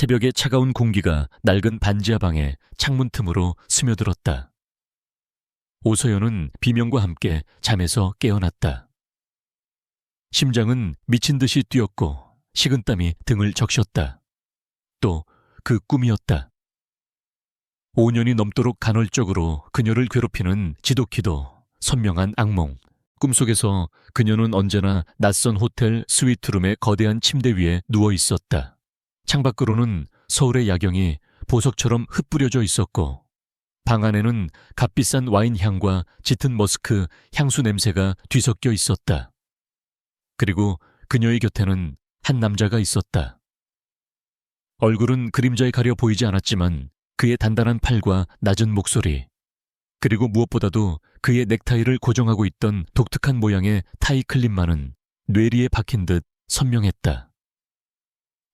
새벽의 차가운 공기가 낡은 반지하 방에 창문 틈으로 스며들었다. 오서연은 비명과 함께 잠에서 깨어났다. 심장은 미친 듯이 뛰었고 식은땀이 등을 적셨다. 또 그 꿈이었다. 5년이 넘도록 간헐적으로 그녀를 괴롭히는 지독히도 선명한 악몽. 꿈속에서 그녀는 언제나 낯선 호텔 스위트룸의 거대한 침대 위에 누워 있었다. 창밖으로는 서울의 야경이 보석처럼 흩뿌려져 있었고 방 안에는 값비싼 와인 향과 짙은 머스크 향수 냄새가 뒤섞여 있었다. 그리고 그녀의 곁에는 한 남자가 있었다. 얼굴은 그림자에 가려 보이지 않았지만 그의 단단한 팔과 낮은 목소리, 그리고 무엇보다도 그의 넥타이를 고정하고 있던 독특한 모양의 타이 클립만은 뇌리에 박힌 듯 선명했다.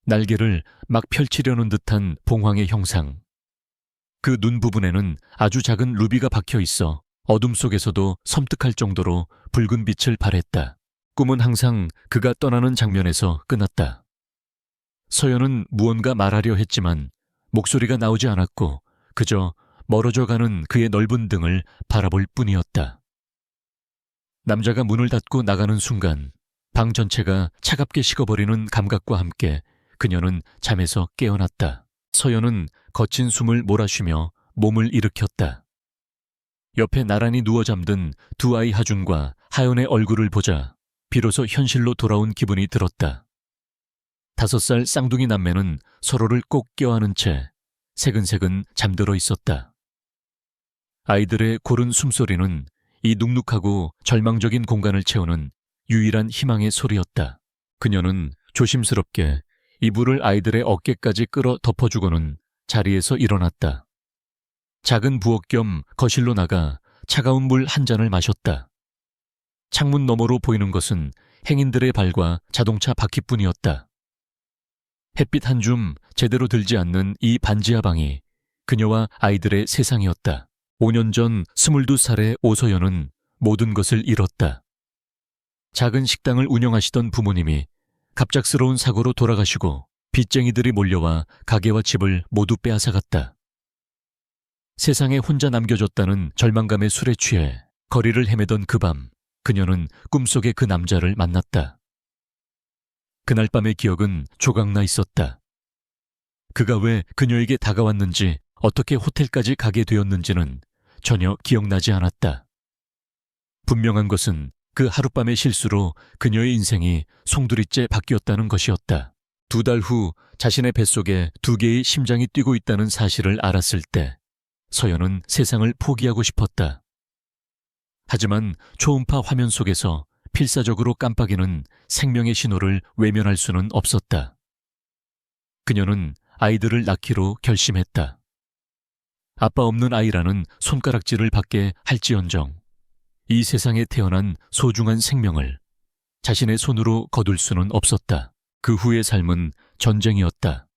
날개를 막 펼치려는 듯한 봉황의 형상. 그 눈 부분에는 아주 작은 루비가 박혀 있어 어둠 속에서도 섬뜩할 정도로 붉은 빛을 발했다. 꿈은 항상 그가 떠나는 장면에서 끝났다. 서연은 무언가 말하려 했지만 목소리가 나오지 않았고 그저 멀어져가는 그의 넓은 등을 바라볼 뿐이었다. 남자가 문을 닫고 나가는 순간 방 전체가 차갑게 식어버리는 감각과 함께 그녀는 잠에서 깨어났다. 서연은 거친 숨을 몰아쉬며 몸을 일으켰다. 옆에 나란히 누워 잠든 두 아이 하준과 하연의 얼굴을 보자 비로소 현실로 돌아온 기분이 들었다. 5살 쌍둥이 남매는 서로를 꼭 껴안은 채 새근새근 잠들어 있었다. 아이들의 고른 숨소리는 이 눅눅하고 절망적인 공간을 채우는 유일한 희망의 소리였다. 그녀는 조심스럽게 이불을 아이들의 어깨까지 끌어 덮어주고는 자리에서 일어났다. 작은 부엌 겸 거실로 나가 차가운 물 한 잔을 마셨다. 창문 너머로 보이는 것은 행인들의 발과 자동차 바퀴뿐이었다. 햇빛 한 줌 제대로 들지 않는 이 반지하 방이 그녀와 아이들의 세상이었다. 5년 전 22살의 오서연은 모든 것을 잃었다. 작은 식당을 운영하시던 부모님이 갑작스러운 사고로 돌아가시고 빚쟁이들이 몰려와 가게와 집을 모두 빼앗아갔다. 세상에 혼자 남겨졌다는 절망감에 술에 취해 거리를 헤매던 그 밤, 그녀는 꿈속의 그 남자를 만났다. 그날 밤의 기억은 조각나 있었다. 그가 왜 그녀에게 다가왔는지, 어떻게 호텔까지 가게 되었는지는 전혀 기억나지 않았다. 분명한 것은 그 하룻밤의 실수로 그녀의 인생이 송두리째 바뀌었다는 것이었다. 2달 후 자신의 뱃속에 2개의 심장이 뛰고 있다는 사실을 알았을 때 서연은 세상을 포기하고 싶었다. 하지만 초음파 화면 속에서 필사적으로 깜빡이는 생명의 신호를 외면할 수는 없었다. 그녀는 아이들을 낳기로 결심했다. 아빠 없는 아이라는 손가락질을 받게 할지언정 이 세상에 태어난 소중한 생명을 자신의 손으로 거둘 수는 없었다. 그 후의 삶은 전쟁이었다.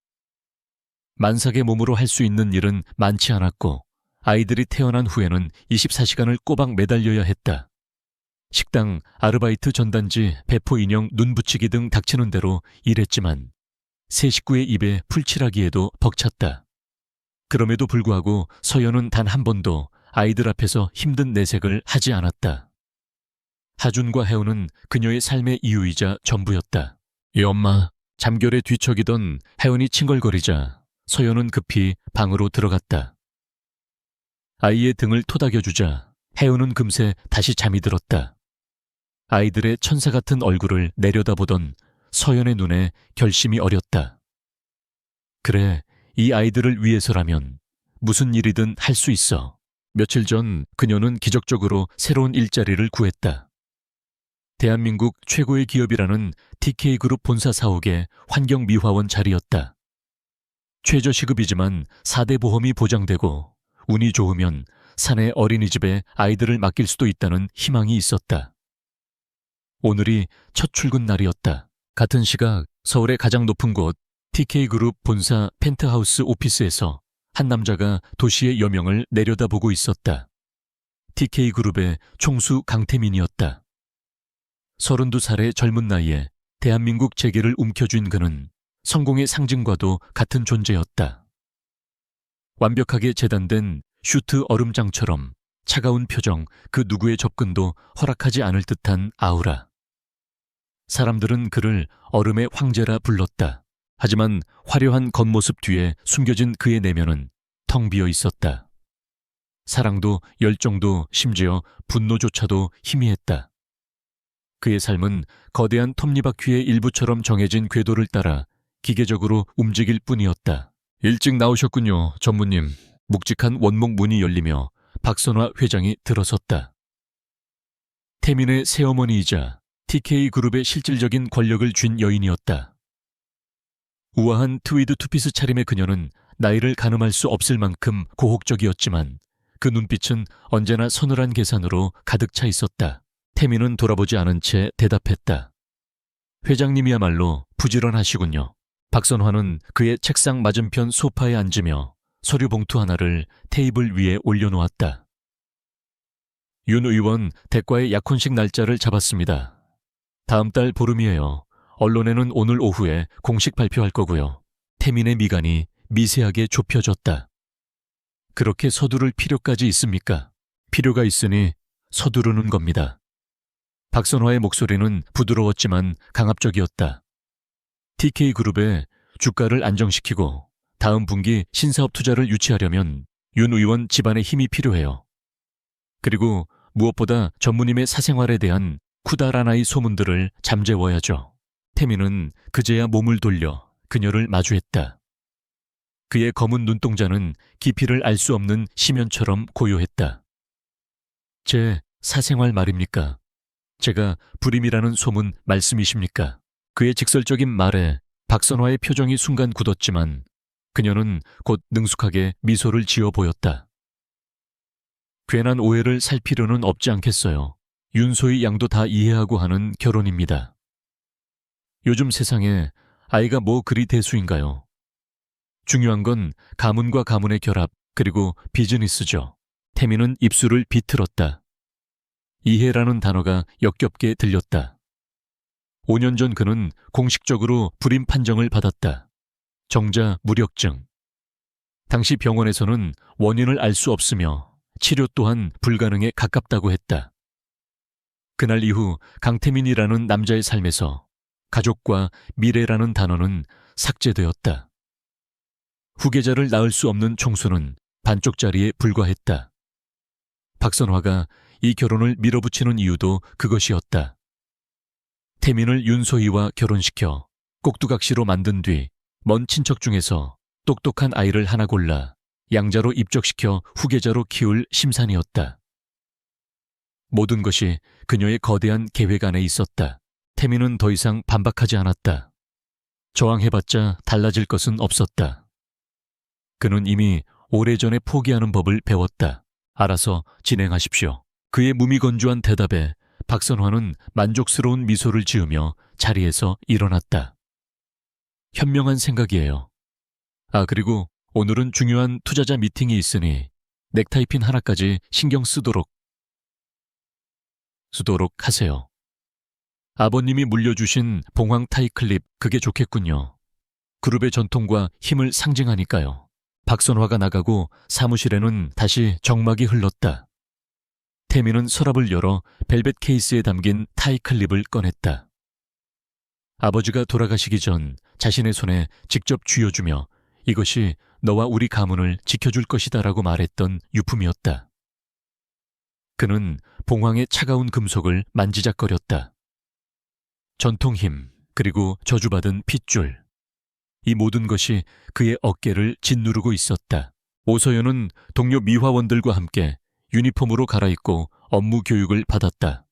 만삭의 몸으로 할 수 있는 일은 많지 않았고 아이들이 태어난 후에는 24시간을 꼬박 매달려야 했다. 식당, 아르바이트 전단지, 배포 인형, 눈 붙이기 등 닥치는 대로 일했지만 세 식구의 입에 풀칠하기에도 벅찼다. 그럼에도 불구하고 서연은 단 한 번도 아이들 앞에서 힘든 내색을 하지 않았다. 하준과 혜우는 그녀의 삶의 이유이자 전부였다. 이 엄마, 잠결에 뒤척이던 혜은이 칭얼거리자 서연은 급히 방으로 들어갔다. 아이의 등을 토닥여주자 혜은은 금세 다시 잠이 들었다. 아이들의 천사 같은 얼굴을 내려다보던 서연의 눈에 결심이 어렸다. 그래, 이 아이들을 위해서라면 무슨 일이든 할 수 있어. 며칠 전 그녀는 기적적으로 새로운 일자리를 구했다. 대한민국 최고의 기업이라는 TK그룹 본사 사옥의 환경미화원 자리였다. 최저시급이지만 4대 보험이 보장되고 운이 좋으면 사내 어린이집에 아이들을 맡길 수도 있다는 희망이 있었다. 오늘이 첫 출근 날이었다. 같은 시각 서울의 가장 높은 곳 TK그룹 본사 펜트하우스 오피스에서 한 남자가 도시의 여명을 내려다보고 있었다. TK그룹의 총수 강태민이었다. 32살의 젊은 나이에 대한민국 재계를 움켜쥔 그는 성공의 상징과도 같은 존재였다. 완벽하게 재단된 슈트 얼음장처럼 차가운 표정, 그 누구의 접근도 허락하지 않을 듯한 아우라. 사람들은 그를 얼음의 황제라 불렀다. 하지만 화려한 겉모습 뒤에 숨겨진 그의 내면은 텅 비어 있었다. 사랑도 열정도 심지어 분노조차도 희미했다. 그의 삶은 거대한 톱니바퀴의 일부처럼 정해진 궤도를 따라 기계적으로 움직일 뿐이었다. 일찍 나오셨군요, 전무님. 묵직한 원목 문이 열리며 박선화 회장이 들어섰다. 태민의 새어머니이자 TK그룹의 실질적인 권력을 쥔 여인이었다. 우아한 트위드 투피스 차림의 그녀는 나이를 가늠할 수 없을 만큼 고혹적이었지만 그 눈빛은 언제나 서늘한 계산으로 가득 차 있었다. 태민은 돌아보지 않은 채 대답했다. 회장님이야말로 부지런하시군요. 박선화는 그의 책상 맞은편 소파에 앉으며 서류 봉투 하나를 테이블 위에 올려놓았다. 윤 의원 대과의 약혼식 날짜를 잡았습니다. 다음 달 보름이에요. 언론에는 오늘 오후에 공식 발표할 거고요. 태민의 미간이 미세하게 좁혀졌다. 그렇게 서두를 필요까지 있습니까? 필요가 있으니 서두르는 겁니다. 박선화의 목소리는 부드러웠지만 강압적이었다. TK그룹의 주가를 안정시키고 다음 분기 신사업 투자를 유치하려면 윤 의원 집안의 힘이 필요해요. 그리고 무엇보다 전무님의 사생활에 대한 쿠다라나이 소문들을 잠재워야죠. 태민은 그제야 몸을 돌려 그녀를 마주했다. 그의 검은 눈동자는 깊이를 알 수 없는 심연처럼 고요했다. 제 사생활 말입니까? 제가 불임이라는 소문 말씀이십니까? 그의 직설적인 말에 박선화의 표정이 순간 굳었지만 그녀는 곧 능숙하게 미소를 지어 보였다. 괜한 오해를 살 필요는 없지 않겠어요. 윤소희 양도 다 이해하고 하는 결혼입니다. 요즘 세상에 아이가 뭐 그리 대수인가요? 중요한 건 가문과 가문의 결합, 그리고 비즈니스죠. 태민은 입술을 비틀었다. 이해라는 단어가 역겹게 들렸다. 5년 전 그는 공식적으로 불임 판정을 받았다. 정자 무력증. 당시 병원에서는 원인을 알 수 없으며 치료 또한 불가능에 가깝다고 했다. 그날 이후 강태민이라는 남자의 삶에서 가족과 미래라는 단어는 삭제되었다. 후계자를 낳을 수 없는 총수는 반쪽짜리에 불과했다. 박선화가 이 결혼을 밀어붙이는 이유도 그것이었다. 태민을 윤소희와 결혼시켜 꼭두각시로 만든 뒤 먼 친척 중에서 똑똑한 아이를 하나 골라 양자로 입적시켜 후계자로 키울 심산이었다. 모든 것이 그녀의 거대한 계획 안에 있었다. 태민은 더 이상 반박하지 않았다. 저항해봤자 달라질 것은 없었다. 그는 이미 오래전에 포기하는 법을 배웠다. 알아서 진행하십시오. 그의 무미건조한 대답에 박선화는 만족스러운 미소를 지으며 자리에서 일어났다. 현명한 생각이에요. 그리고 오늘은 중요한 투자자 미팅이 있으니 넥타이핀 하나까지 신경 쓰도록 하세요. 아버님이 물려주신 봉황 타이클립, 그게 좋겠군요. 그룹의 전통과 힘을 상징하니까요. 박선화가 나가고 사무실에는 다시 정막이 흘렀다. 태민은 서랍을 열어 벨벳 케이스에 담긴 타이클립을 꺼냈다. 아버지가 돌아가시기 전 자신의 손에 직접 쥐어주며 이것이 너와 우리 가문을 지켜줄 것이다라고 말했던 유품이었다. 그는 봉황의 차가운 금속을 만지작거렸다. 전통 힘, 그리고 저주받은 핏줄. 이 모든 것이 그의 어깨를 짓누르고 있었다. 오서연은 동료 미화원들과 함께 유니폼으로 갈아입고 업무 교육을 받았다.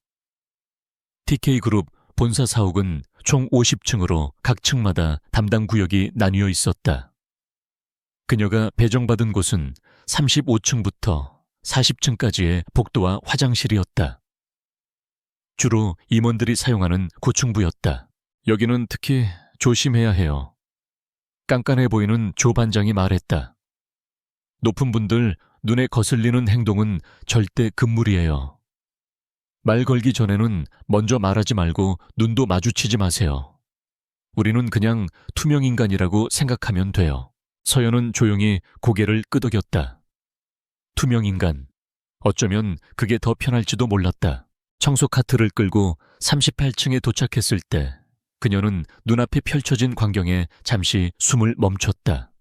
TK그룹 본사 사옥은 총 50층으로 각 층마다 담당 구역이 나뉘어 있었다. 그녀가 배정받은 곳은 35층부터 40층까지의 복도와 화장실이었다. 주로 임원들이 사용하는 고층부였다. 여기는 특히 조심해야 해요. 깐깐해 보이는 조 반장이 말했다. 높은 분들 눈에 거슬리는 행동은 절대 금물이에요. 말 걸기 전에는 먼저 말하지 말고 눈도 마주치지 마세요. 우리는 그냥 투명인간이라고 생각하면 돼요. 서연은 조용히 고개를 끄덕였다. 투명인간. 어쩌면 그게 더 편할지도 몰랐다. 청소 카트를 끌고 38층에 도착했을 때 그녀는 눈앞에 펼쳐진 광경에 잠시 숨을 멈췄다.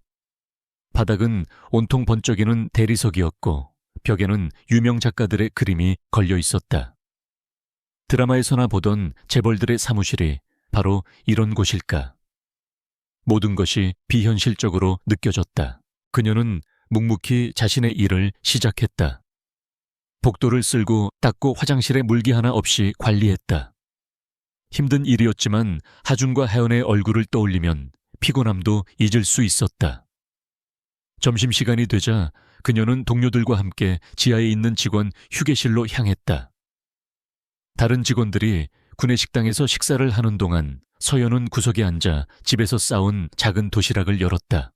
바닥은 온통 번쩍이는 대리석이었고 벽에는 유명 작가들의 그림이 걸려 있었다. 드라마에서나 보던 재벌들의 사무실이 바로 이런 곳일까? 모든 것이 비현실적으로 느껴졌다. 그녀는 묵묵히 자신의 일을 시작했다. 복도를 쓸고 닦고 화장실에 물기 하나 없이 관리했다. 힘든 일이었지만 하준과 하연의 얼굴을 떠올리면 피곤함도 잊을 수 있었다. 점심시간이 되자 그녀는 동료들과 함께 지하에 있는 직원 휴게실로 향했다. 다른 직원들이 구내식당에서 식사를 하는 동안 서연은 구석에 앉아 집에서 싸온 작은 도시락을 열었다.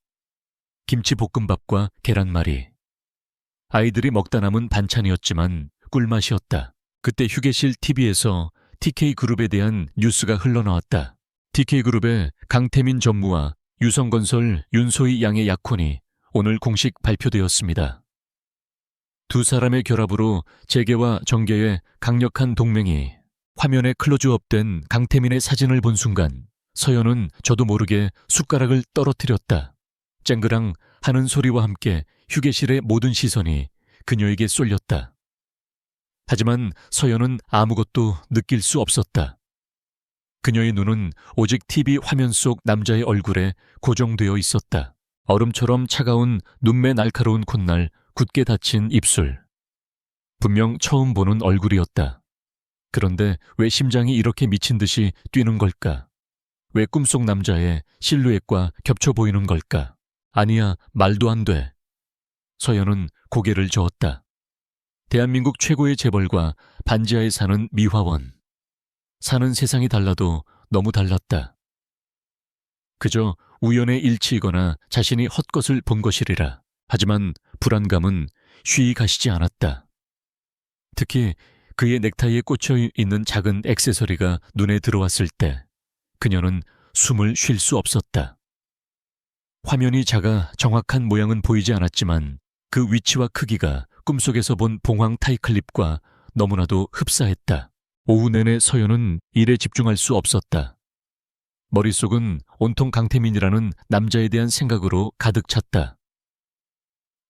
김치볶음밥과 계란말이. 아이들이 먹다 남은 반찬이었지만 꿀맛이었다. 그때 휴게실 TV에서 TK그룹에 대한 뉴스가 흘러나왔다. TK그룹의 강태민 전무와 유성건설 윤소희 양의 약혼이 오늘 공식 발표되었습니다. 두 사람의 결합으로 재계와 정계의 강력한 동맹이 화면에 클로즈업된 강태민의 사진을 본 순간 서연은 저도 모르게 숟가락을 떨어뜨렸다. 쨍그랑 하는 소리와 함께 휴게실의 모든 시선이 그녀에게 쏠렸다. 하지만 서연은 아무것도 느낄 수 없었다. 그녀의 눈은 오직 TV 화면 속 남자의 얼굴에 고정되어 있었다. 얼음처럼 차가운 눈매 날카로운 콧날, 굳게 닫힌 입술. 분명 처음 보는 얼굴이었다. 그런데 왜 심장이 이렇게 미친 듯이 뛰는 걸까? 왜 꿈속 남자의 실루엣과 겹쳐 보이는 걸까? 아니야, 말도 안 돼. 서연은 고개를 저었다. 대한민국 최고의 재벌과 반지하에 사는 미화원. 사는 세상이 달라도 너무 달랐다. 그저 우연의 일치이거나 자신이 헛것을 본 것이리라. 하지만 불안감은 쉬이 가시지 않았다. 특히 그의 넥타이에 꽂혀 있는 작은 액세서리가 눈에 들어왔을 때 그녀는 숨을 쉴 수 없었다. 화면이 작아 정확한 모양은 보이지 않았지만 그 위치와 크기가 꿈속에서 본 봉황 타이클립과 너무나도 흡사했다. 오후 내내 서연은 일에 집중할 수 없었다. 머릿속은 온통 강태민이라는 남자에 대한 생각으로 가득 찼다.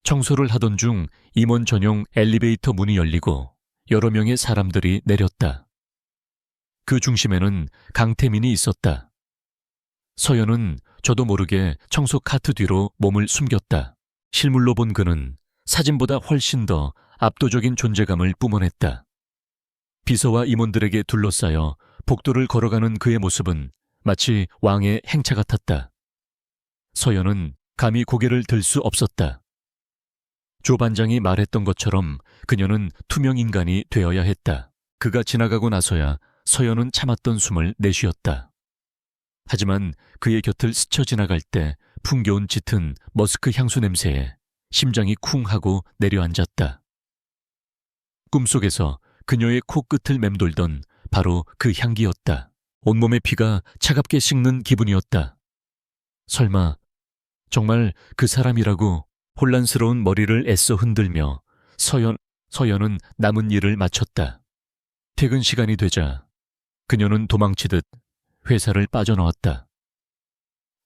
청소를 하던 중 임원 전용 엘리베이터 문이 열리고 여러 명의 사람들이 내렸다. 그 중심에는 강태민이 있었다. 서연은 저도 모르게 청소 카트 뒤로 몸을 숨겼다. 실물로 본 그는 사진보다 훨씬 더 압도적인 존재감을 뿜어냈다. 비서와 임원들에게 둘러싸여 복도를 걸어가는 그의 모습은 마치 왕의 행차 같았다. 서연은 감히 고개를 들 수 없었다. 조 반장이 말했던 것처럼 그녀는 투명 인간이 되어야 했다. 그가 지나가고 나서야 서연은 참았던 숨을 내쉬었다. 하지만 그의 곁을 스쳐 지나갈 때 풍겨온 짙은 머스크 향수 냄새에 심장이 쿵 하고 내려앉았다. 꿈속에서 그녀의 코끝을 맴돌던 바로 그 향기였다. 온몸의 피가 차갑게 식는 기분이었다. 설마 정말 그 사람이라고. 혼란스러운 머리를 애써 흔들며 서연은 남은 일을 마쳤다. 퇴근 시간이 되자 그녀는 도망치듯 회사를 빠져나왔다.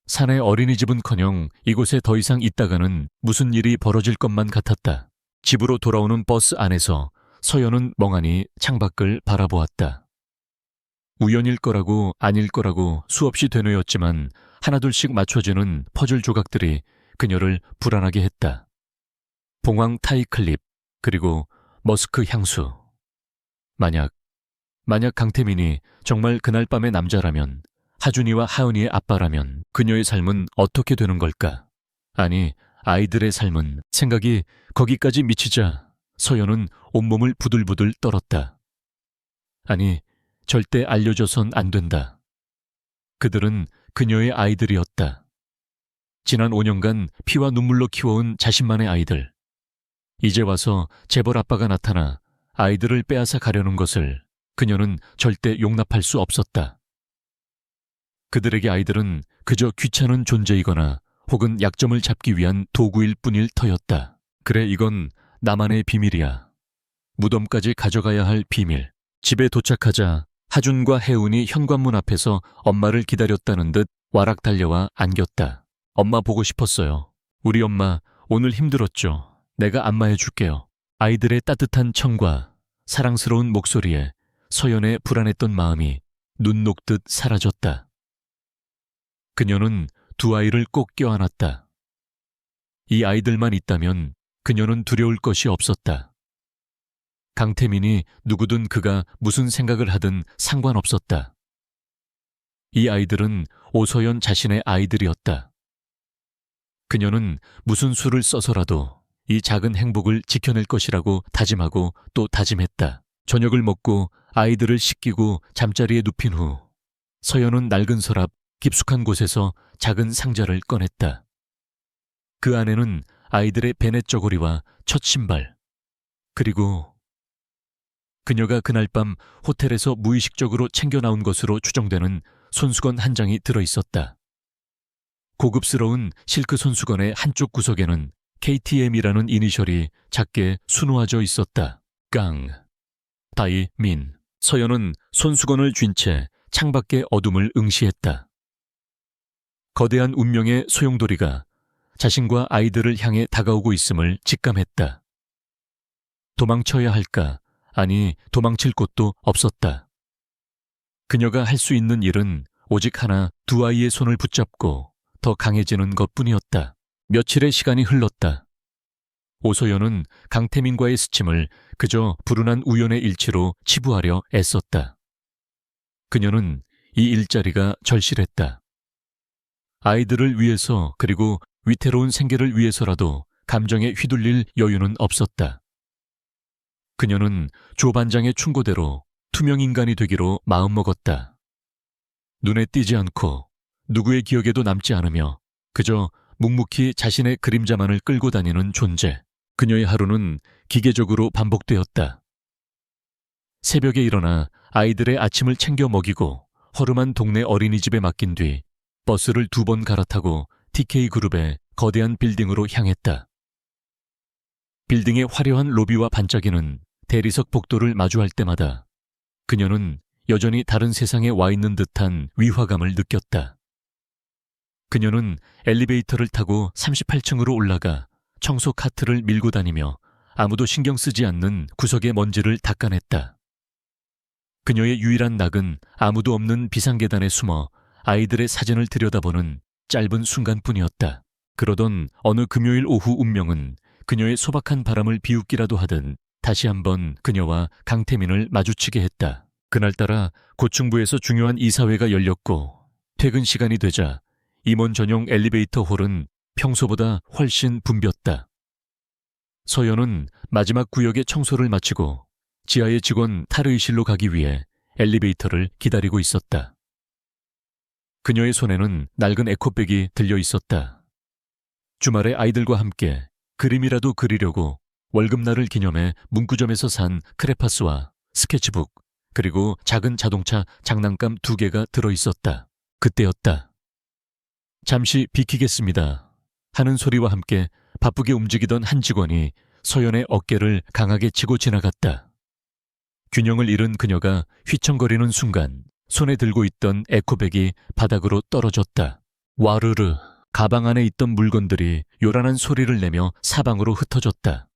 사내 어린이집은커녕 이곳에 더 이상 있다가는 무슨 일이 벌어질 것만 같았다. 집으로 돌아오는 버스 안에서 서연은 멍하니 창밖을 바라보았다. 우연일 거라고 아닐 거라고 수없이 되뇌었지만 하나둘씩 맞춰지는 퍼즐 조각들이 그녀를 불안하게 했다. 봉황 타이클립, 그리고 머스크 향수. 만약 강태민이 정말 그날 밤의 남자라면, 하준이와 하은이의 아빠라면 그녀의 삶은 어떻게 되는 걸까? 아니, 아이들의 삶은. 생각이 거기까지 미치자 서연은 온몸을 부들부들 떨었다. 아니, 절대 알려줘선 안 된다. 그들은 그녀의 아이들이었다. 지난 5년간 피와 눈물로 키워온 자신만의 아이들. 이제 와서 재벌 아빠가 나타나 아이들을 빼앗아 가려는 것을 그녀는 절대 용납할 수 없었다. 그들에게 아이들은 그저 귀찮은 존재이거나 혹은 약점을 잡기 위한 도구일 뿐일 터였다. 그래, 이건 나만의 비밀이야. 무덤까지 가져가야 할 비밀. 집에 도착하자 하준과 혜운이 현관문 앞에서 엄마를 기다렸다는 듯 와락 달려와 안겼다. 엄마 보고 싶었어요. 우리 엄마 오늘 힘들었죠. 내가 안마해 줄게요. 아이들의 따뜻한 청과 사랑스러운 목소리에 서연의 불안했던 마음이 눈 녹듯 사라졌다. 그녀는 두 아이를 꼭 껴안았다. 이 아이들만 있다면 그녀는 두려울 것이 없었다. 강태민이 누구든 그가 무슨 생각을 하든 상관없었다. 이 아이들은 오서연 자신의 아이들이었다. 그녀는 무슨 수를 써서라도 이 작은 행복을 지켜낼 것이라고 다짐하고 또 다짐했다. 저녁을 먹고 아이들을 씻기고 잠자리에 눕힌 후 서연은 낡은 서랍 깊숙한 곳에서 작은 상자를 꺼냈다. 그 안에는 아이들의 베넷 저고리와 첫 신발, 그리고 그녀가 그날 밤 호텔에서 무의식적으로 챙겨 나온 것으로 추정되는 손수건 한 장이 들어있었다. 고급스러운 실크 손수건의 한쪽 구석에는 KTM이라는 이니셜이 작게 수놓아져 있었다. 깡, 다이, 민. 서연은 손수건을 쥔 채 창밖의 어둠을 응시했다. 거대한 운명의 소용돌이가 자신과 아이들을 향해 다가오고 있음을 직감했다. 도망쳐야 할까? 아니, 도망칠 곳도 없었다. 그녀가 할 수 있는 일은 오직 하나, 두 아이의 손을 붙잡고 더 강해지는 것뿐이었다. 며칠의 시간이 흘렀다. 오소연은 강태민과의 스침을 그저 불운한 우연의 일치로 치부하려 애썼다. 그녀는 이 일자리가 절실했다. 아이들을 위해서, 그리고 위태로운 생계를 위해서라도 감정에 휘둘릴 여유는 없었다. 그녀는 조 반장의 충고대로 투명인간이 되기로 마음먹었다. 눈에 띄지 않고 누구의 기억에도 남지 않으며 그저 묵묵히 자신의 그림자만을 끌고 다니는 존재. 그녀의 하루는 기계적으로 반복되었다. 새벽에 일어나 아이들의 아침을 챙겨 먹이고 허름한 동네 어린이집에 맡긴 뒤 버스를 2번 갈아타고 TK그룹의 거대한 빌딩으로 향했다. 빌딩의 화려한 로비와 반짝이는 대리석 복도를 마주할 때마다 그녀는 여전히 다른 세상에 와 있는 듯한 위화감을 느꼈다. 그녀는 엘리베이터를 타고 38층으로 올라가 청소 카트를 밀고 다니며 아무도 신경 쓰지 않는 구석의 먼지를 닦아냈다. 그녀의 유일한 낙은 아무도 없는 비상계단에 숨어 아이들의 사진을 들여다보는 짧은 순간뿐이었다. 그러던 어느 금요일 오후 운명은 그녀의 소박한 바람을 비웃기라도 하듯 다시 한번 그녀와 강태민을 마주치게 했다. 그날따라 고층부에서 중요한 이사회가 열렸고 퇴근 시간이 되자 임원 전용 엘리베이터 홀은 평소보다 훨씬 붐볐다. 서연은 마지막 구역의 청소를 마치고 지하의 직원 탈의실로 가기 위해 엘리베이터를 기다리고 있었다. 그녀의 손에는 낡은 에코백이 들려 있었다. 주말에 아이들과 함께 그림이라도 그리려고 월급날을 기념해 문구점에서 산 크레파스와 스케치북, 그리고 작은 자동차 장난감 2개가 들어있었다. 그때였다. 잠시 비키겠습니다 하는 소리와 함께 바쁘게 움직이던 한 직원이 서연의 어깨를 강하게 치고 지나갔다. 균형을 잃은 그녀가 휘청거리는 순간 손에 들고 있던 에코백이 바닥으로 떨어졌다. 와르르, 가방 안에 있던 물건들이 요란한 소리를 내며 사방으로 흩어졌다.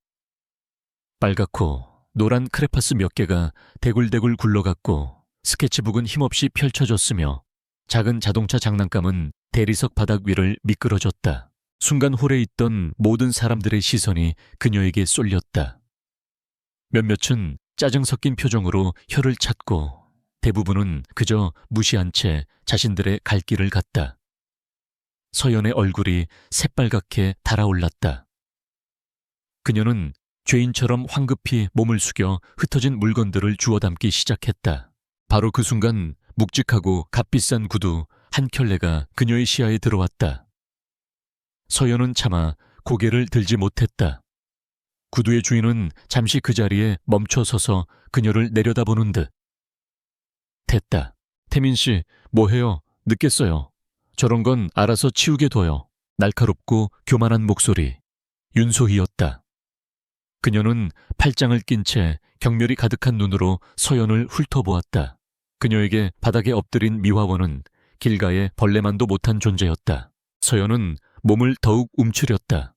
빨갛고 노란 크레파스 몇 개가 대굴대굴 굴러갔고 스케치북은 힘없이 펼쳐졌으며 작은 자동차 장난감은 대리석 바닥 위를 미끄러졌다. 순간 홀에 있던 모든 사람들의 시선이 그녀에게 쏠렸다. 몇몇은 짜증 섞인 표정으로 혀를 찾고 대부분은 그저 무시한 채 자신들의 갈 길을 갔다. 서연의 얼굴이 새빨갛게 달아올랐다. 그녀는 죄인처럼 황급히 몸을 숙여 흩어진 물건들을 주워 담기 시작했다. 바로 그 순간 묵직하고 값비싼 구두 한 켤레가 그녀의 시야에 들어왔다. 서연은 차마 고개를 들지 못했다. 구두의 주인은 잠시 그 자리에 멈춰 서서 그녀를 내려다보는 듯. 됐다. 태민 씨, 뭐해요? 늦겠어요. 저런 건 알아서 치우게 둬요. 날카롭고 교만한 목소리. 윤소희였다. 그녀는 팔짱을 낀 채 경멸이 가득한 눈으로 서연을 훑어보았다. 그녀에게 바닥에 엎드린 미화원은 길가에 벌레만도 못한 존재였다. 서연은 몸을 더욱 움츠렸다.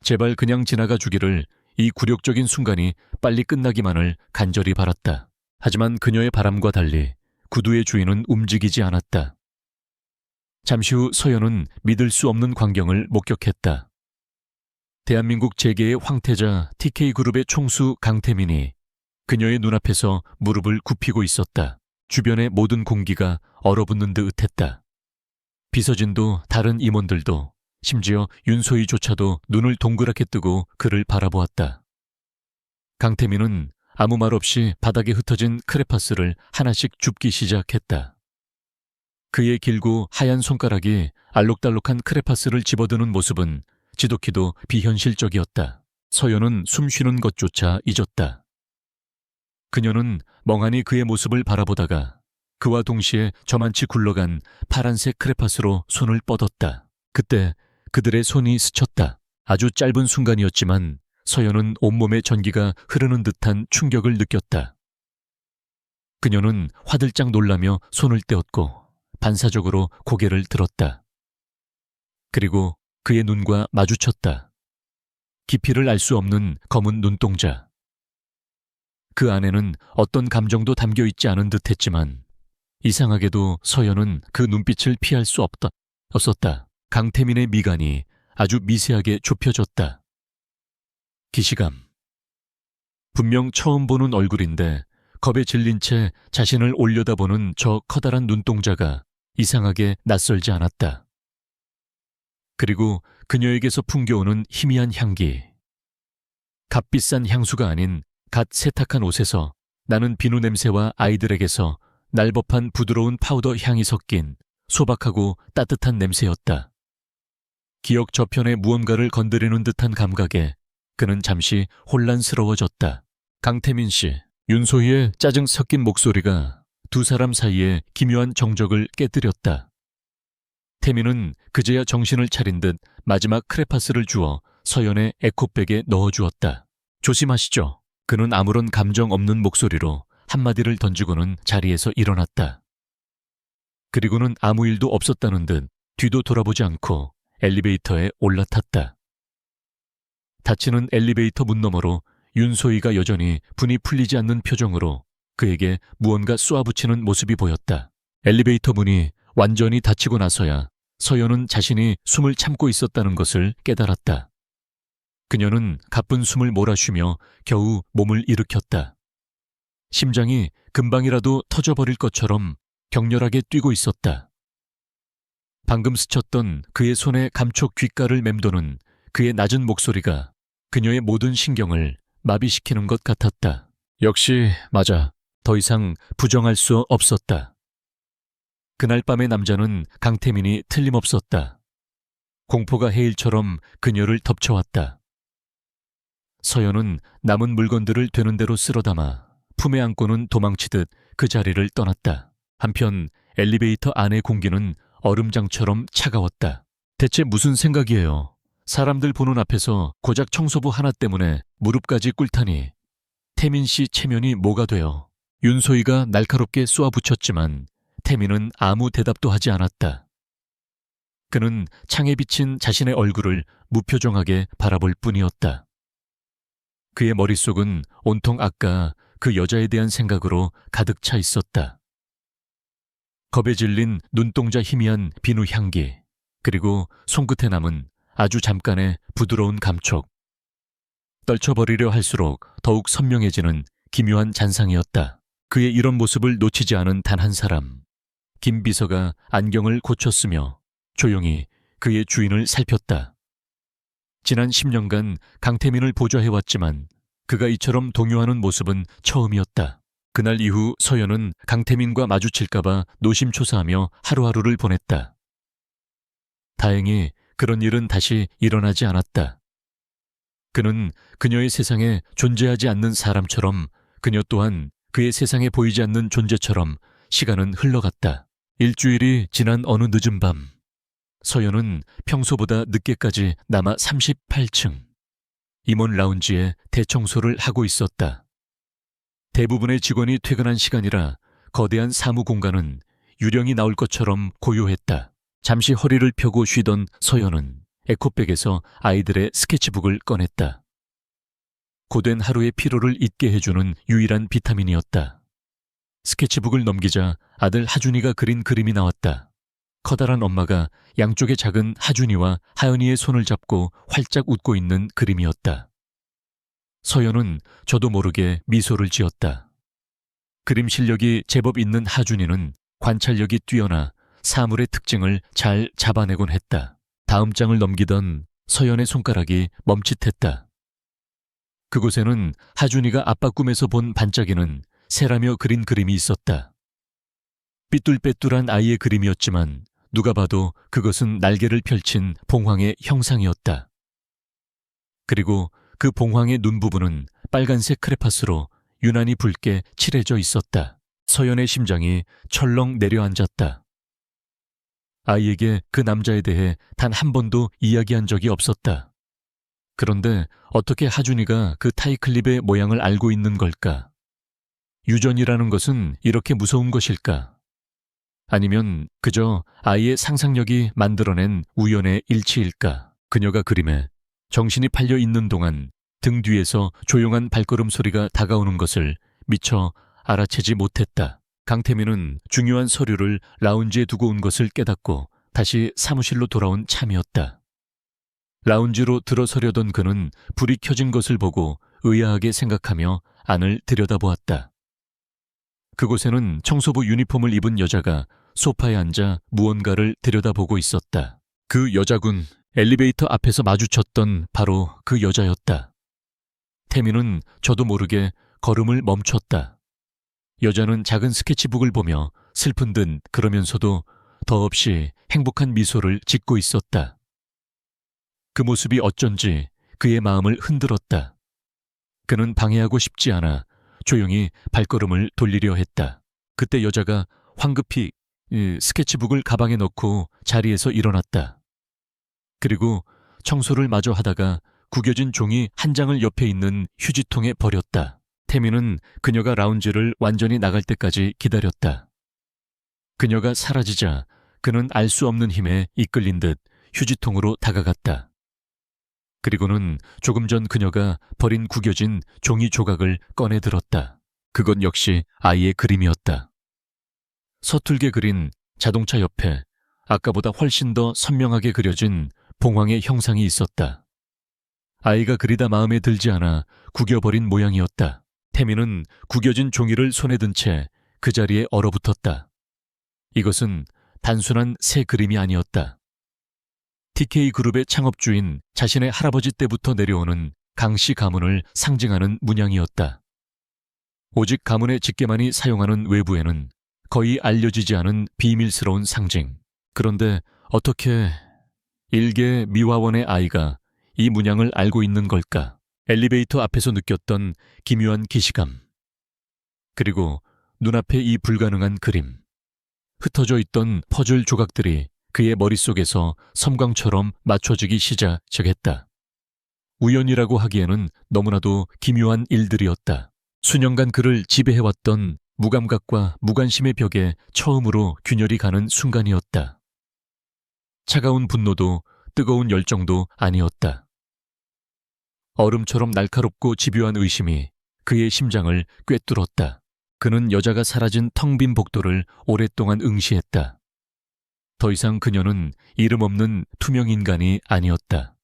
제발 그냥 지나가 주기를, 이 굴욕적인 순간이 빨리 끝나기만을 간절히 바랐다. 하지만 그녀의 바람과 달리 구두의 주인은 움직이지 않았다. 잠시 후 서연은 믿을 수 없는 광경을 목격했다. 대한민국 재계의 황태자 TK그룹의 총수 강태민이 그녀의 눈앞에서 무릎을 굽히고 있었다. 주변의 모든 공기가 얼어붙는 듯 했다. 비서진도 다른 임원들도 심지어 윤소희조차도 눈을 동그랗게 뜨고 그를 바라보았다. 강태민은 아무 말 없이 바닥에 흩어진 크레파스를 하나씩 줍기 시작했다. 그의 길고 하얀 손가락이 알록달록한 크레파스를 집어드는 모습은 지독히도 비현실적이었다. 서연은 숨 쉬는 것조차 잊었다. 그녀는 멍하니 그의 모습을 바라보다가 그와 동시에 저만치 굴러간 파란색 크레파스로 손을 뻗었다. 그때 그들의 손이 스쳤다. 아주 짧은 순간이었지만 서연은 온몸에 전기가 흐르는 듯한 충격을 느꼈다. 그녀는 화들짝 놀라며 손을 떼었고 반사적으로 고개를 들었다. 그리고 그의 눈과 마주쳤다. 깊이를 알 수 없는 검은 눈동자. 그 안에는 어떤 감정도 담겨 있지 않은 듯했지만 이상하게도 서연은 그 눈빛을 피할 수 없었다. 강태민의 미간이 아주 미세하게 좁혀졌다. 기시감. 분명 처음 보는 얼굴인데 겁에 질린 채 자신을 올려다보는 저 커다란 눈동자가 이상하게 낯설지 않았다. 그리고 그녀에게서 풍겨오는 희미한 향기. 값비싼 향수가 아닌 갓 세탁한 옷에서 나는 비누 냄새와 아이들에게서 날법한 부드러운 파우더 향이 섞인 소박하고 따뜻한 냄새였다. 기억 저편의 무언가를 건드리는 듯한 감각에 그는 잠시 혼란스러워졌다. 강태민 씨, 윤소희의 짜증 섞인 목소리가 두 사람 사이의 기묘한 정적을 깨뜨렸다. 태민은 그제야 정신을 차린 듯 마지막 크레파스를 주어 서연의 에코백에 넣어주었다. 조심하시죠. 그는 아무런 감정 없는 목소리로 한마디를 던지고는 자리에서 일어났다. 그리고는 아무 일도 없었다는 듯 뒤도 돌아보지 않고 엘리베이터에 올라탔다. 닫히는 엘리베이터 문 너머로 윤소희가 여전히 분이 풀리지 않는 표정으로 그에게 무언가 쏘아붙이는 모습이 보였다. 엘리베이터 문이 완전히 닫히고 나서야 서연은 자신이 숨을 참고 있었다는 것을 깨달았다. 그녀는 가쁜 숨을 몰아쉬며 겨우 몸을 일으켰다. 심장이 금방이라도 터져버릴 것처럼 격렬하게 뛰고 있었다. 방금 스쳤던 그의 손에 감촉 귓가를 맴도는 그의 낮은 목소리가 그녀의 모든 신경을 마비시키는 것 같았다. 역시 맞아. 더 이상 부정할 수 없었다. 그날 밤의 남자는 강태민이 틀림없었다. 공포가 해일처럼 그녀를 덮쳐왔다. 서연은 남은 물건들을 되는 대로 쓸어담아 품에 안고는 도망치듯 그 자리를 떠났다. 한편 엘리베이터 안의 공기는 얼음장처럼 차가웠다. 대체 무슨 생각이에요? 사람들 보는 앞에서 고작 청소부 하나 때문에 무릎까지 꿇다니. 태민 씨 체면이 뭐가 돼요? 윤소희가 날카롭게 쏘아붙였지만 태민은 아무 대답도 하지 않았다. 그는 창에 비친 자신의 얼굴을 무표정하게 바라볼 뿐이었다. 그의 머릿속은 온통 아까 그 여자에 대한 생각으로 가득 차 있었다. 겁에 질린 눈동자 희미한 비누 향기, 그리고 손끝에 남은 아주 잠깐의 부드러운 감촉. 떨쳐버리려 할수록 더욱 선명해지는 기묘한 잔상이었다. 그의 이런 모습을 놓치지 않은 단 한 사람. 김 비서가 안경을 고쳤으며 조용히 그의 주인을 살폈다. 지난 10년간 강태민을 보좌해왔지만 그가 이처럼 동요하는 모습은 처음이었다. 그날 이후 서연은 강태민과 마주칠까봐 노심초사하며 하루하루를 보냈다. 다행히 그런 일은 다시 일어나지 않았다. 그는 그녀의 세상에 존재하지 않는 사람처럼, 그녀 또한 그의 세상에 보이지 않는 존재처럼 시간은 흘러갔다. 일주일이 지난 어느 늦은 밤, 서연은 평소보다 늦게까지 남아 38층 임원 라운지에 대청소를 하고 있었다. 대부분의 직원이 퇴근한 시간이라 거대한 사무 공간은 유령이 나올 것처럼 고요했다. 잠시 허리를 펴고 쉬던 서연은 에코백에서 아이들의 스케치북을 꺼냈다. 고된 하루의 피로를 잊게 해주는 유일한 비타민이었다. 스케치북을 넘기자 아들 하준이가 그린 그림이 나왔다. 커다란 엄마가 양쪽에 작은 하준이와 하연이의 손을 잡고 활짝 웃고 있는 그림이었다. 서연은 저도 모르게 미소를 지었다. 그림 실력이 제법 있는 하준이는 관찰력이 뛰어나 사물의 특징을 잘 잡아내곤 했다. 다음 장을 넘기던 서연의 손가락이 멈칫했다. 그곳에는 하준이가 아빠 꿈에서 본 반짝이는 새라며 그린 그림이 있었다. 삐뚤빼뚤한 아이의 그림이었지만 누가 봐도 그것은 날개를 펼친 봉황의 형상이었다. 그리고 그 봉황의 눈 부분은 빨간색 크레파스로 유난히 붉게 칠해져 있었다. 서연의 심장이 철렁 내려앉았다. 아이에게 그 남자에 대해 단 한 번도 이야기한 적이 없었다. 그런데 어떻게 하준이가 그 타이클립의 모양을 알고 있는 걸까? 유전이라는 것은 이렇게 무서운 것일까? 아니면 그저 아이의 상상력이 만들어낸 우연의 일치일까? 그녀가 그림에 정신이 팔려 있는 동안 등 뒤에서 조용한 발걸음 소리가 다가오는 것을 미처 알아채지 못했다. 강태민은 중요한 서류를 라운지에 두고 온 것을 깨닫고 다시 사무실로 돌아온 참이었다. 라운지로 들어서려던 그는 불이 켜진 것을 보고 의아하게 생각하며 안을 들여다보았다. 그곳에는 청소부 유니폼을 입은 여자가 소파에 앉아 무언가를 들여다보고 있었다. 그 여자군 엘리베이터 앞에서 마주쳤던 바로 그 여자였다. 태민은 저도 모르게 걸음을 멈췄다. 여자는 작은 스케치북을 보며 슬픈 듯 그러면서도 더없이 행복한 미소를 짓고 있었다. 그 모습이 어쩐지 그의 마음을 흔들었다. 그는 방해하고 싶지 않아 조용히 발걸음을 돌리려 했다. 그때 여자가 황급히 스케치북을 가방에 넣고 자리에서 일어났다. 그리고 청소를 마저 하다가 구겨진 종이 한 장을 옆에 있는 휴지통에 버렸다. 태민은 그녀가 라운지를 완전히 나갈 때까지 기다렸다. 그녀가 사라지자 그는 알 수 없는 힘에 이끌린 듯 휴지통으로 다가갔다. 그리고는 조금 전 그녀가 버린 구겨진 종이 조각을 꺼내 들었다. 그건 역시 아이의 그림이었다. 서툴게 그린 자동차 옆에 아까보다 훨씬 더 선명하게 그려진 봉황의 형상이 있었다. 아이가 그리다 마음에 들지 않아 구겨버린 모양이었다. 태민은 구겨진 종이를 손에 든 채 그 자리에 얼어붙었다. 이것은 단순한 새 그림이 아니었다. TK그룹의 창업주인 자신의 할아버지 때부터 내려오는 강씨 가문을 상징하는 문양이었다. 오직 가문의 직계만이 사용하는 외부에는 거의 알려지지 않은 비밀스러운 상징. 그런데 어떻게 일개 미화원의 아이가 이 문양을 알고 있는 걸까? 엘리베이터 앞에서 느꼈던 기묘한 기시감. 그리고 눈앞에 이 불가능한 그림. 흩어져 있던 퍼즐 조각들이 그의 머릿속에서 섬광처럼 맞춰지기 시작했다. 우연이라고 하기에는 너무나도 기묘한 일들이었다. 수년간 그를 지배해왔던 무감각과 무관심의 벽에 처음으로 균열이 가는 순간이었다. 차가운 분노도 뜨거운 열정도 아니었다. 얼음처럼 날카롭고 집요한 의심이 그의 심장을 꿰뚫었다. 그는 여자가 사라진 텅 빈 복도를 오랫동안 응시했다. 더 이상 그녀는 이름 없는 투명 인간이 아니었다.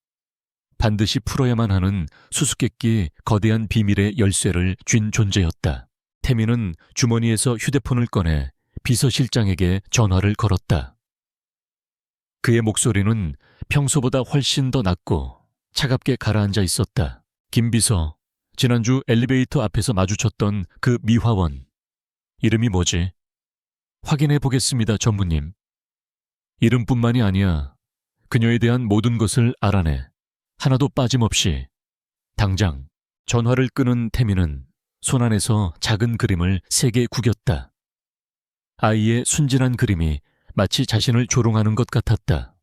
반드시 풀어야만 하는 수수께끼 거대한 비밀의 열쇠를 쥔 존재였다. 태민은 주머니에서 휴대폰을 꺼내 비서실장에게 전화를 걸었다. 그의 목소리는 평소보다 훨씬 더 낮고 차갑게 가라앉아 있었다. 김 비서, 지난주 엘리베이터 앞에서 마주쳤던 그 미화원. 이름이 뭐지? 확인해 보겠습니다, 전무님. 이름뿐만이 아니야. 그녀에 대한 모든 것을 알아내. 하나도 빠짐없이. 당장. 전화를 끄는 태민은 손안에서 작은 그림을 3개 구겼다. 아이의 순진한 그림이 마치 자신을 조롱하는 것 같았다.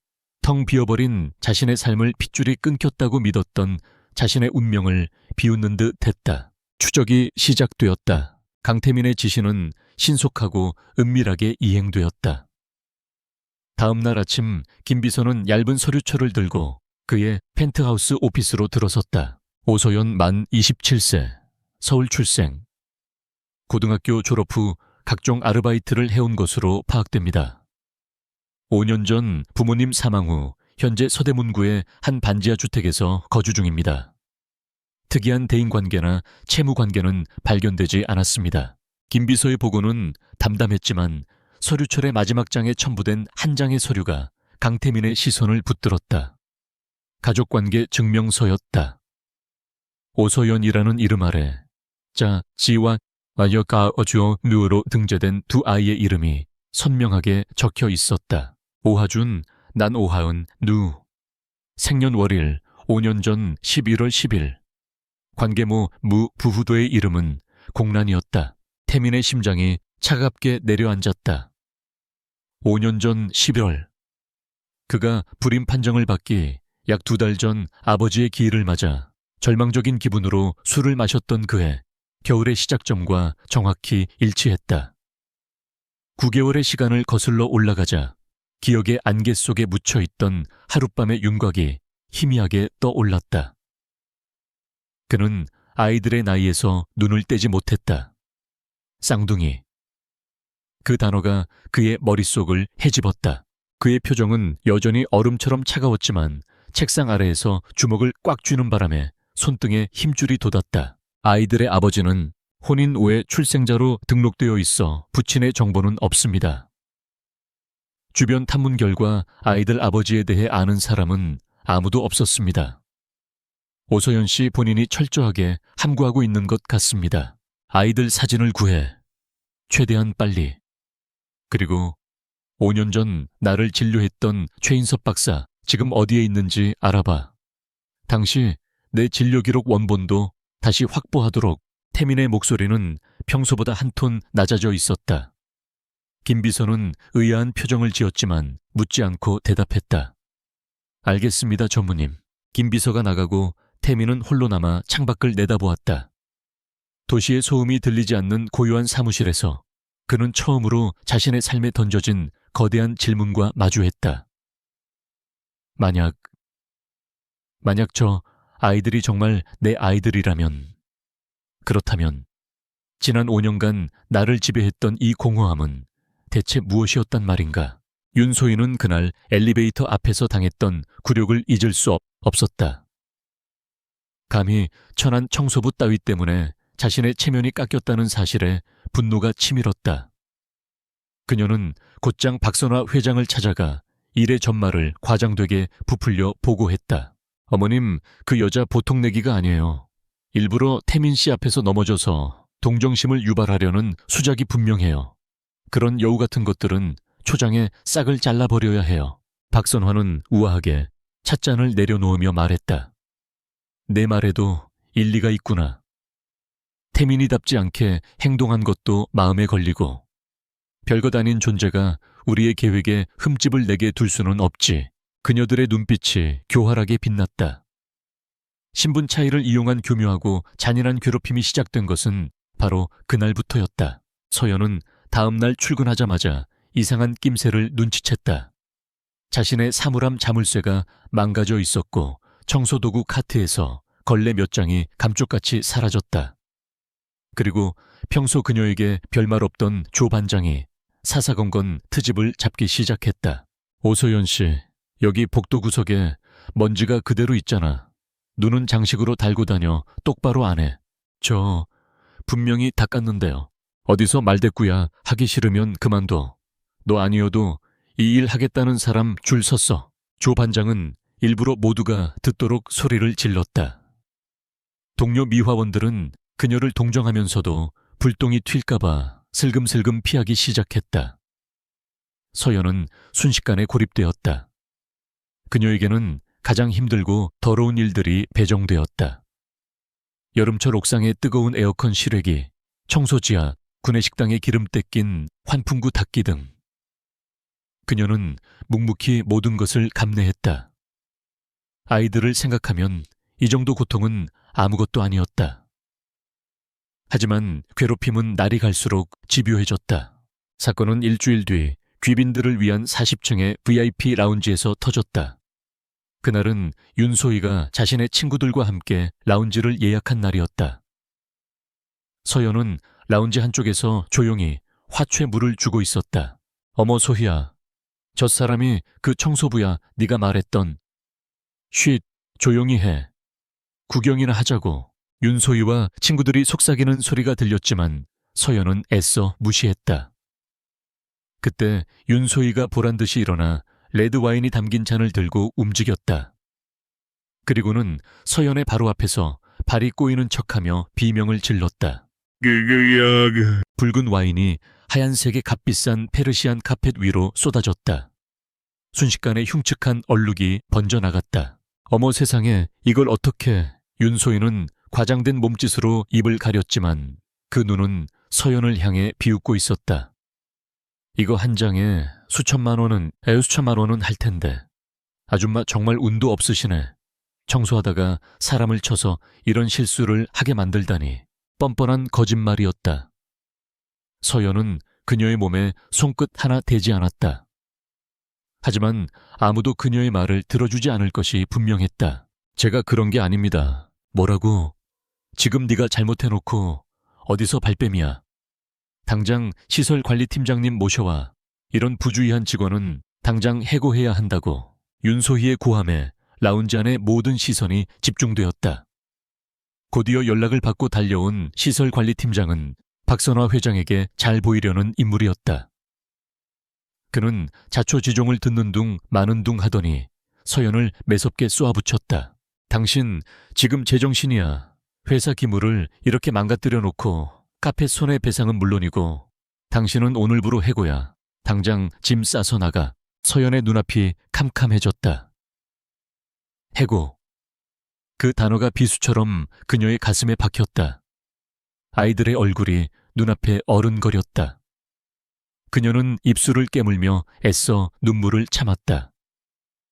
텅 비어버린 자신의 삶을 핏줄이 끊겼다고 믿었던 자신의 운명을 비웃는 듯 했다. 추적이 시작되었다. 강태민의 지시는 신속하고 은밀하게 이행되었다. 다음 날 아침 김 비서는 얇은 서류철을 들고 그의 펜트하우스 오피스로 들어섰다. 오소연 만 27세, 서울 출생. 고등학교 졸업 후 각종 아르바이트를 해온 것으로 파악됩니다. 5년 전 부모님 사망 후 현재 서대문구의 한 반지하 주택에서 거주 중입니다. 특이한 대인관계나 채무관계는 발견되지 않았습니다. 김 비서의 보고는 담담했지만 서류철의 마지막 장에 첨부된 한 장의 서류가 강태민의 시선을 붙들었다. 가족관계 증명서였다. 오소연이라는 이름 아래 자, 지와 마여가 어주어 누어로 등재된 두 아이의 이름이 선명하게 적혀 있었다. 오하준, 난 오하은, 누. 생년월일 5년 전 11월 10일. 관계모 무 부후도의 이름은 공란이었다. 태민의 심장이 차갑게 내려앉았다. 5년 전 11월. 그가 불임 판정을 받기 약 2달 전 아버지의 기일을 맞아 절망적인 기분으로 술을 마셨던 그해 겨울의 시작점과 정확히 일치했다. 9개월의 시간을 거슬러 올라가자 기억의 안개 속에 묻혀있던 하룻밤의 윤곽이 희미하게 떠올랐다. 그는 아이들의 나이에서 눈을 떼지 못했다. 쌍둥이. 그 단어가 그의 머릿속을 헤집었다. 그의 표정은 여전히 얼음처럼 차가웠지만 책상 아래에서 주먹을 꽉 쥐는 바람에 손등에 힘줄이 돋았다. 아이들의 아버지는 혼인 후에 출생자로 등록되어 있어 부친의 정보는 없습니다. 주변 탐문 결과 아이들 아버지에 대해 아는 사람은 아무도 없었습니다. 오소연 씨 본인이 철저하게 함구하고 있는 것 같습니다. 아이들 사진을 구해. 최대한 빨리. 그리고 5년 전 나를 진료했던 최인섭 박사 지금 어디에 있는지 알아봐. 당시 내 진료 기록 원본도 다시 확보하도록. 태민의 목소리는 평소보다 한 톤 낮아져 있었다. 김 비서는 의아한 표정을 지었지만 묻지 않고 대답했다. 알겠습니다, 전무님. 김 비서가 나가고 태민은 홀로 남아 창밖을 내다보았다. 도시의 소음이 들리지 않는 고요한 사무실에서 그는 처음으로 자신의 삶에 던져진 거대한 질문과 마주했다. 만약 저 아이들이 정말 내 아이들이라면, 그렇다면 지난 5년간 나를 지배했던 이 공허함은 대체 무엇이었단 말인가? 윤소희는 그날 엘리베이터 앞에서 당했던 굴욕을 잊을 수 없었다. 감히 천한 청소부 따위 때문에 자신의 체면이 깎였다는 사실에 분노가 치밀었다. 그녀는 곧장 박선화 회장을 찾아가 일의 전말을 과장되게 부풀려 보고했다. 어머님, 그 여자 보통 내기가 아니에요. 일부러 태민 씨 앞에서 넘어져서 동정심을 유발하려는 수작이 분명해요. 그런 여우 같은 것들은 초장에 싹을 잘라버려야 해요. 박선화는 우아하게 찻잔을 내려놓으며 말했다. 내 말에도 일리가 있구나. 태민이답지 않게 행동한 것도 마음에 걸리고 별것 아닌 존재가 우리의 계획에 흠집을 내게 둘 수는 없지. 그녀들의 눈빛이 교활하게 빛났다. 신분 차이를 이용한 교묘하고 잔인한 괴롭힘이 시작된 것은 바로 그날부터였다. 서연은 다음 날 출근하자마자 이상한 낌새를 눈치챘다. 자신의 사물함 자물쇠가 망가져 있었고 청소도구 카트에서 걸레 몇 장이 감쪽같이 사라졌다. 그리고 평소 그녀에게 별말 없던 조 반장이 사사건건 트집을 잡기 시작했다. 오소연 씨, 여기 복도 구석에 먼지가 그대로 있잖아. 눈은 장식으로 달고 다녀 똑바로 안 해. 저 분명히 닦았는데요. 어디서 말대꾸야. 하기 싫으면 그만둬. 너 아니어도 이 일 하겠다는 사람 줄 섰어. 조 반장은 일부러 모두가 듣도록 소리를 질렀다. 동료 미화원들은 그녀를 동정하면서도 불똥이 튈까봐 슬금슬금 피하기 시작했다. 서연은 순식간에 고립되었다. 그녀에게는 가장 힘들고 더러운 일들이 배정되었다. 여름철 옥상의 뜨거운 에어컨 실외기, 청소지하, 구내식당에 기름때 낀 환풍구 닦기 등 그녀는 묵묵히 모든 것을 감내했다. 아이들을 생각하면 이 정도 고통은 아무것도 아니었다. 하지만 괴롭힘은 날이 갈수록 집요해졌다. 사건은 일주일 뒤 귀빈들을 위한 40층의 VIP 라운지에서 터졌다. 그날은 윤소희가 자신의 친구들과 함께 라운지를 예약한 날이었다. 서연은 라운지 한쪽에서 조용히 화채물을 주고 있었다. 어머 소희야, 저 사람이 그 청소부야. 네가 말했던. 쉿, 조용히 해. 구경이나 하자고. 윤소희와 친구들이 속삭이는 소리가 들렸지만 서연은 애써 무시했다. 그때 윤소희가 보란듯이 일어나 레드와인이 담긴 잔을 들고 움직였다. 그리고는 서연의 바로 앞에서 발이 꼬이는 척하며 비명을 질렀다. 붉은 와인이 하얀색의 값비싼 페르시안 카펫 위로 쏟아졌다. 순식간에 흉측한 얼룩이 번져나갔다. 어머 세상에, 이걸 어떻게. 윤소희는 과장된 몸짓으로 입을 가렸지만 그 눈은 서연을 향해 비웃고 있었다. 이거 한 장에 수천만 원은 할 텐데. 아줌마 정말 운도 없으시네. 청소하다가 사람을 쳐서 이런 실수를 하게 만들다니. 뻔뻔한 거짓말이었다. 서연은 그녀의 몸에 손끝 하나 대지 않았다. 하지만 아무도 그녀의 말을 들어주지 않을 것이 분명했다. 제가 그런 게 아닙니다. 뭐라고? 지금 네가 잘못해놓고 어디서 발뺌이야. 당장 시설관리팀장님 모셔와. 이런 부주의한 직원은 당장 해고해야 한다고. 윤소희의 고함에 라운지 안의 모든 시선이 집중되었다. 곧이어 연락을 받고 달려온 시설관리팀장은 박선화 회장에게 잘 보이려는 인물이었다. 그는 자초지종을 듣는 둥 마는 둥 하더니 서연을 매섭게 쏘아붙였다. 당신 지금 제정신이야. 회사 기물을 이렇게 망가뜨려 놓고 카페 손해배상은 물론이고 당신은 오늘부로 해고야. 당장 짐 싸서 나가. 서연의 눈앞이 캄캄해졌다. 해고. 그 단어가 비수처럼 그녀의 가슴에 박혔다. 아이들의 얼굴이 눈앞에 어른거렸다. 그녀는 입술을 깨물며 애써 눈물을 참았다.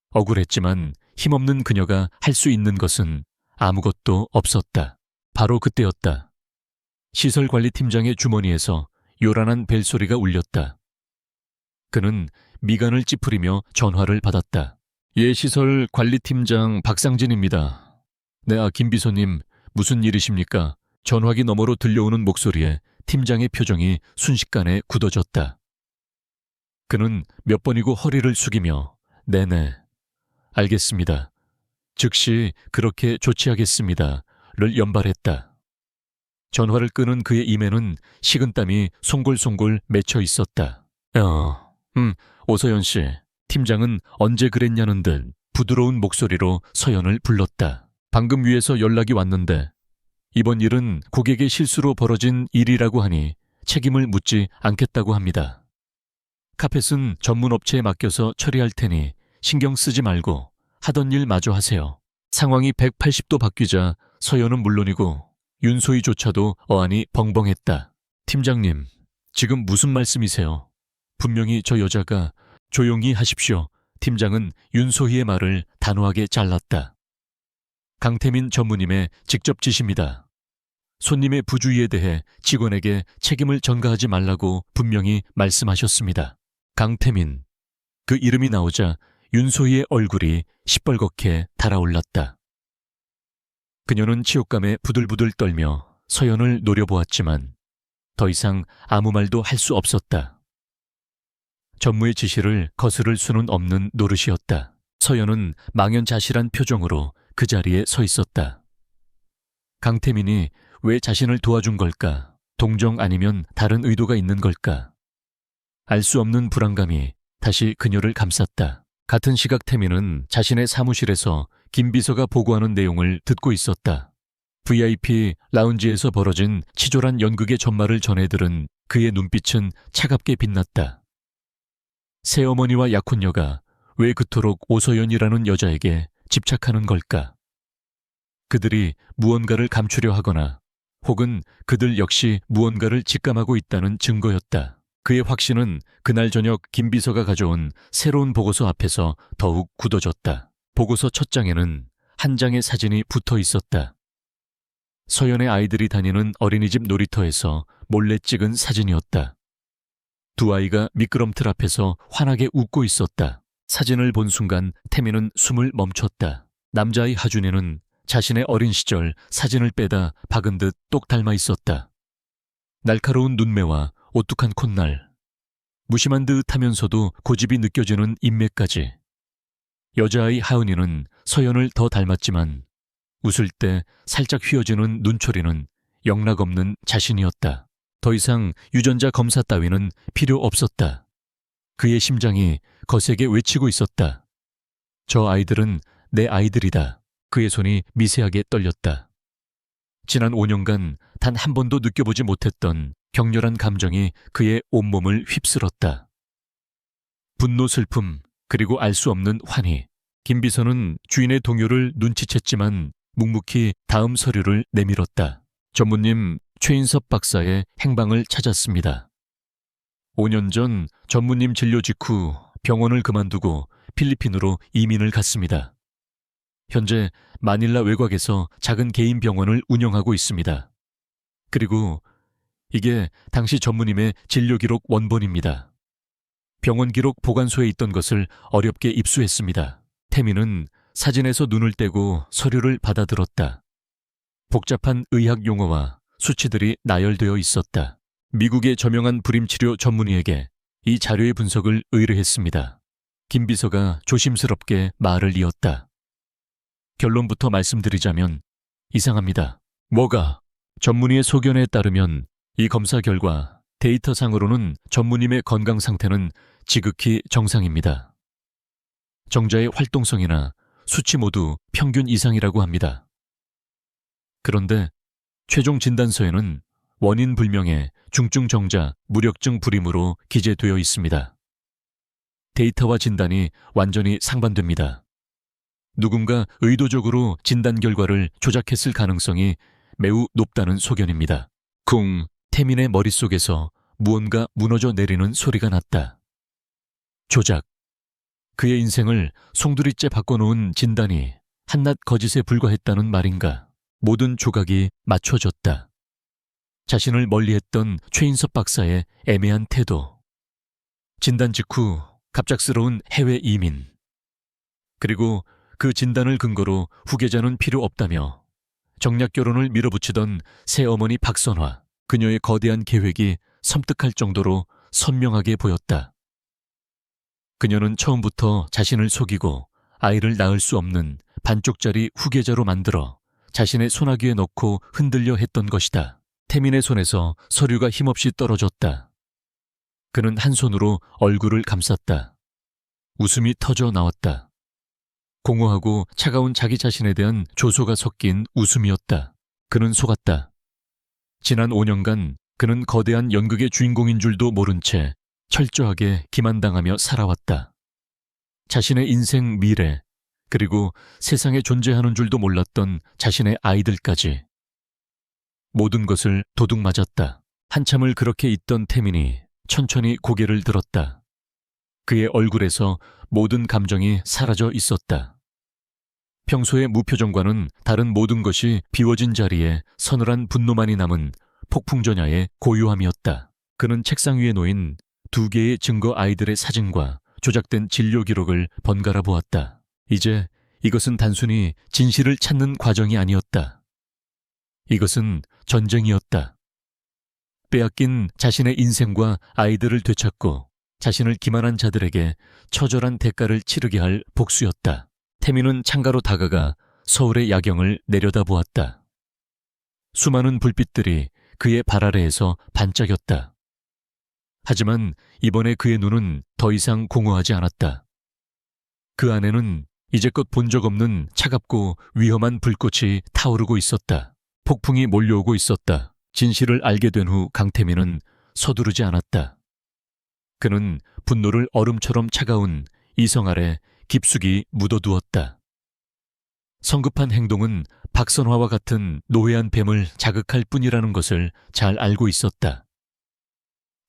억울했지만 힘없는 그녀가 할 수 있는 것은 아무것도 없었다. 바로 그때였다. 시설관리팀장의 주머니에서 요란한 벨소리가 울렸다. 그는 미간을 찌푸리며 전화를 받았다. 예, 시설관리팀장 박상진입니다. 네, 김 비서님, 무슨 일이십니까? 전화기 너머로 들려오는 목소리에 팀장의 표정이 순식간에 굳어졌다. 그는 몇 번이고 허리를 숙이며 네네, 알겠습니다. 즉시 그렇게 조치하겠습니다. 를 연발했다. 전화를 끄는 그의 입에는 식은땀이 송골송골 맺혀 있었다. 오서연 씨, 팀장은 언제 그랬냐는 듯 부드러운 목소리로 서연을 불렀다. 방금 위에서 연락이 왔는데 이번 일은 고객의 실수로 벌어진 일이라고 하니 책임을 묻지 않겠다고 합니다. 카펫은 전문 업체에 맡겨서 처리할 테니 신경 쓰지 말고 하던 일 마저 하세요. 상황이 180도 바뀌자 서연은 물론이고 윤소희조차도 어안이 벙벙했다. 팀장님, 지금 무슨 말씀이세요? 분명히 저 여자가. 조용히 하십시오. 팀장은 윤소희의 말을 단호하게 잘랐다. 강태민 전무님의 직접 지시입니다. 손님의 부주의에 대해 직원에게 책임을 전가하지 말라고 분명히 말씀하셨습니다. 강태민. 그 이름이 나오자 윤소희의 얼굴이 시뻘겋게 달아올랐다. 그녀는 치욕감에 부들부들 떨며 서연을 노려보았지만 더 이상 아무 말도 할 수 없었다. 전무의 지시를 거스를 수는 없는 노릇이었다. 서연은 망연자실한 표정으로 그 자리에 서 있었다. 강태민이 왜 자신을 도와준 걸까? 동정 아니면 다른 의도가 있는 걸까? 알 수 없는 불안감이 다시 그녀를 감쌌다. 같은 시각 태민은 자신의 사무실에서 김 비서가 보고하는 내용을 듣고 있었다. VIP 라운지에서 벌어진 치졸한 연극의 전말을 전해 들은 그의 눈빛은 차갑게 빛났다. 새어머니와 약혼녀가 왜 그토록 오서연이라는 여자에게 집착하는 걸까? 그들이 무언가를 감추려 하거나 혹은 그들 역시 무언가를 직감하고 있다는 증거였다. 그의 확신은 그날 저녁 김 비서가 가져온 새로운 보고서 앞에서 더욱 굳어졌다. 보고서 첫 장에는 한 장의 사진이 붙어 있었다. 서연의 아이들이 다니는 어린이집 놀이터에서 몰래 찍은 사진이었다. 두 아이가 미끄럼틀 앞에서 환하게 웃고 있었다. 사진을 본 순간 태미는 숨을 멈췄다. 남자아이 하준이는 자신의 어린 시절 사진을 빼다 박은 듯 똑 닮아 있었다. 날카로운 눈매와 오뚝한 콧날, 무심한 듯 하면서도 고집이 느껴지는 인매까지. 여자아이 하은이는 서연을 더 닮았지만 웃을 때 살짝 휘어지는 눈초리는 영락없는 자신이었다. 더 이상 유전자 검사 따위는 필요 없었다. 그의 심장이 거세게 외치고 있었다. 저 아이들은 내 아이들이다. 그의 손이 미세하게 떨렸다. 지난 5년간 단 한 번도 느껴보지 못했던 격렬한 감정이 그의 온몸을 휩쓸었다. 분노, 슬픔, 그리고 알 수 없는 환희. 김 비서는 주인의 동요를 눈치챘지만 묵묵히 다음 서류를 내밀었다. 전무님 최인섭 박사의 행방을 찾았습니다. 5년 전 전무님 진료 직후 병원을 그만두고 필리핀으로 이민을 갔습니다. 현재 마닐라 외곽에서 작은 개인 병원을 운영하고 있습니다. 그리고 이게 당시 전무님의 진료 기록 원본입니다. 병원 기록 보관소에 있던 것을 어렵게 입수했습니다. 태미는 사진에서 눈을 떼고 서류를 받아들었다. 복잡한 의학 용어와 수치들이 나열되어 있었다. 미국의 저명한 불임치료 전문의에게 이 자료의 분석을 의뢰했습니다. 김 비서가 조심스럽게 말을 이었다. 결론부터 말씀드리자면 이상합니다. 뭐가? 전문의의 소견에 따르면 이 검사 결과 데이터상으로는 전무님의 건강 상태는 지극히 정상입니다. 정자의 활동성이나 수치 모두 평균 이상이라고 합니다. 그런데 최종 진단서에는 원인 불명의 중증 정자 무력증 불임으로 기재되어 있습니다. 데이터와 진단이 완전히 상반됩니다. 누군가 의도적으로 진단 결과를 조작했을 가능성이 매우 높다는 소견입니다. 쿵, 태민의 머릿속에서 무언가 무너져 내리는 소리가 났다. 조작. 그의 인생을 송두리째 바꿔놓은 진단이 한낱 거짓에 불과했다는 말인가. 모든 조각이 맞춰졌다. 자신을 멀리했던 최인섭 박사의 애매한 태도. 진단 직후 갑작스러운 해외 이민. 그리고 그 진단을 근거로 후계자는 필요 없다며 정략 결혼을 밀어붙이던 새어머니 박선화. 그녀의 거대한 계획이 섬뜩할 정도로 선명하게 보였다. 그녀는 처음부터 자신을 속이고 아이를 낳을 수 없는 반쪽짜리 후계자로 만들어 자신의 소나기에 넣고 흔들려 했던 것이다. 태민의 손에서 서류가 힘없이 떨어졌다. 그는 한 손으로 얼굴을 감쌌다. 웃음이 터져 나왔다. 공허하고 차가운 자기 자신에 대한 조소가 섞인 웃음이었다. 그는 속았다. 지난 5년간 그는 거대한 연극의 주인공인 줄도 모른 채 철저하게 기만당하며 살아왔다. 자신의 인생 미래, 그리고 세상에 존재하는 줄도 몰랐던 자신의 아이들까지. 모든 것을 도둑맞았다. 한참을 그렇게 있던 태민이 천천히 고개를 들었다. 그의 얼굴에서 모든 감정이 사라져 있었다. 평소의 무표정과는 다른 모든 것이 비워진 자리에 서늘한 분노만이 남은 폭풍전야의 고요함이었다. 그는 책상 위에 놓인 2개의 증거 아이들의 사진과 조작된 진료 기록을 번갈아 보았다. 이제 이것은 단순히 진실을 찾는 과정이 아니었다. 이것은 전쟁이었다. 빼앗긴 자신의 인생과 아이들을 되찾고 자신을 기만한 자들에게 처절한 대가를 치르게 할 복수였다. 태민은 창가로 다가가 서울의 야경을 내려다보았다. 수많은 불빛들이 그의 발 아래에서 반짝였다. 하지만 이번에 그의 눈은 더 이상 공허하지 않았다. 그 안에는 이제껏 본 적 없는 차갑고 위험한 불꽃이 타오르고 있었다. 폭풍이 몰려오고 있었다. 진실을 알게 된 후 강태민은 서두르지 않았다. 그는 분노를 얼음처럼 차가운 이성 아래 깊숙이 묻어두었다. 성급한 행동은 박선화와 같은 노회한 뱀을 자극할 뿐이라는 것을 잘 알고 있었다.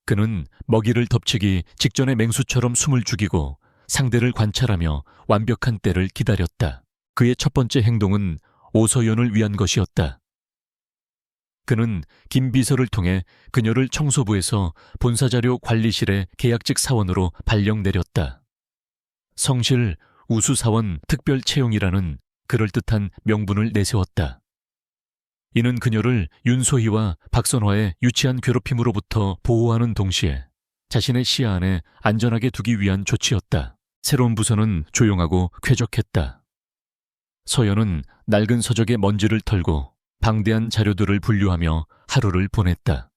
그는 먹이를 덮치기 직전에 맹수처럼 숨을 죽이고 상대를 관찰하며 완벽한 때를 기다렸다. 그의 첫 번째 행동은 오서연을 위한 것이었다. 그는 김 비서를 통해 그녀를 청소부에서 본사자료 관리실의 계약직 사원으로 발령 내렸다. 성실 우수사원 특별 채용이라는 그럴듯한 명분을 내세웠다. 이는 그녀를 윤소희와 박선화의 유치한 괴롭힘으로부터 보호하는 동시에 자신의 시야 안에 안전하게 두기 위한 조치였다. 새로운 부서는 조용하고 쾌적했다. 서연은 낡은 서적의 먼지를 털고 방대한 자료들을 분류하며 하루를 보냈다.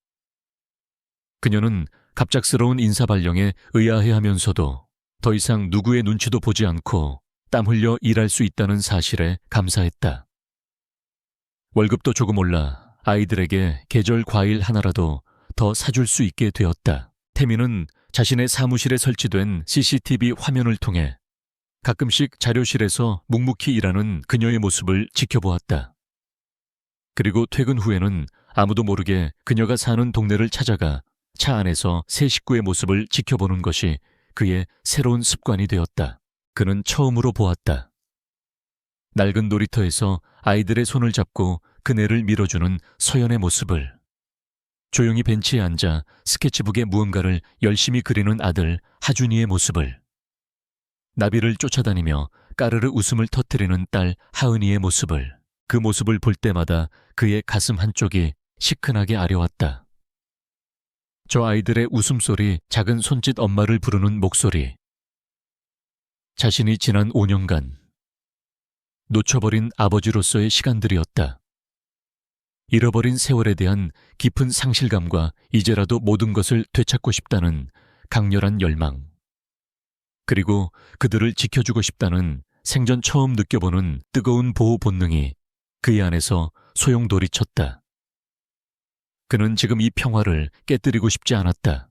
그녀는 갑작스러운 인사발령에 의아해하면서도 더 이상 누구의 눈치도 보지 않고 땀 흘려 일할 수 있다는 사실에 감사했다. 월급도 조금 올라 아이들에게 계절 과일 하나라도 더 사줄 수 있게 되었다. 태미는 자신의 사무실에 설치된 CCTV 화면을 통해 가끔씩 자료실에서 묵묵히 일하는 그녀의 모습을 지켜보았다. 그리고 퇴근 후에는 아무도 모르게 그녀가 사는 동네를 찾아가 차 안에서 새 식구의 모습을 지켜보는 것이 그의 새로운 습관이 되었다. 그는 처음으로 보았다. 낡은 놀이터에서 아이들의 손을 잡고 그네를 밀어주는 서연의 모습을, 조용히 벤치에 앉아 스케치북에 무언가를 열심히 그리는 아들 하준이의 모습을, 나비를 쫓아다니며 까르르 웃음을 터뜨리는 딸 하은이의 모습을, 그 모습을 볼 때마다 그의 가슴 한쪽이 시큰하게 아려왔다. 저 아이들의 웃음소리, 작은 손짓 엄마를 부르는 목소리, 자신이 지난 5년간 놓쳐버린 아버지로서의 시간들이었다. 잃어버린 세월에 대한 깊은 상실감과 이제라도 모든 것을 되찾고 싶다는 강렬한 열망, 그리고 그들을 지켜주고 싶다는 생전 처음 느껴보는 뜨거운 보호 본능이 그의 안에서 소용돌이쳤다. 그는 지금 이 평화를 깨뜨리고 싶지 않았다.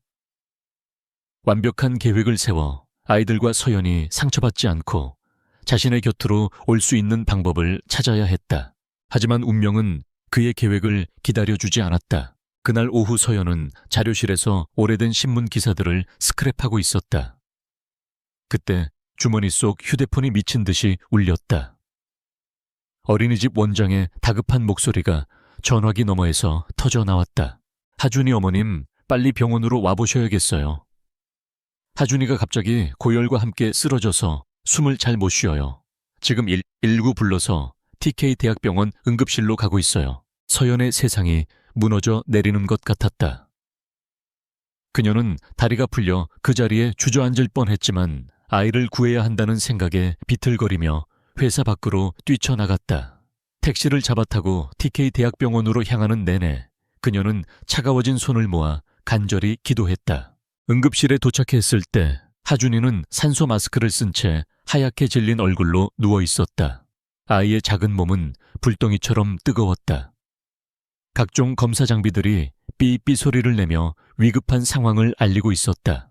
완벽한 계획을 세워 아이들과 서연이 상처받지 않고 자신의 곁으로 올 수 있는 방법을 찾아야 했다. 하지만 운명은 그의 계획을 기다려주지 않았다. 그날 오후 서연은 자료실에서 오래된 신문 기사들을 스크랩하고 있었다. 그때 주머니 속 휴대폰이 미친 듯이 울렸다. 어린이집 원장의 다급한 목소리가 전화기 너머에서 터져 나왔다. 하준이 어머님, 빨리 병원으로 와보셔야겠어요. 하준이가 갑자기 고열과 함께 쓰러져서 숨을 잘 못 쉬어요. 지금 119 불러서 TK 대학병원 응급실로 가고 있어요. 서연의 세상이 무너져 내리는 것 같았다. 그녀는 다리가 풀려 그 자리에 주저앉을 뻔했지만 아이를 구해야 한다는 생각에 비틀거리며 회사 밖으로 뛰쳐나갔다. 택시를 잡아타고 TK 대학병원으로 향하는 내내 그녀는 차가워진 손을 모아 간절히 기도했다. 응급실에 도착했을 때 하준이는 산소 마스크를 쓴 채 하얗게 질린 얼굴로 누워 있었다. 아이의 작은 몸은 불덩이처럼 뜨거웠다. 각종 검사 장비들이 삐삐 소리를 내며 위급한 상황을 알리고 있었다.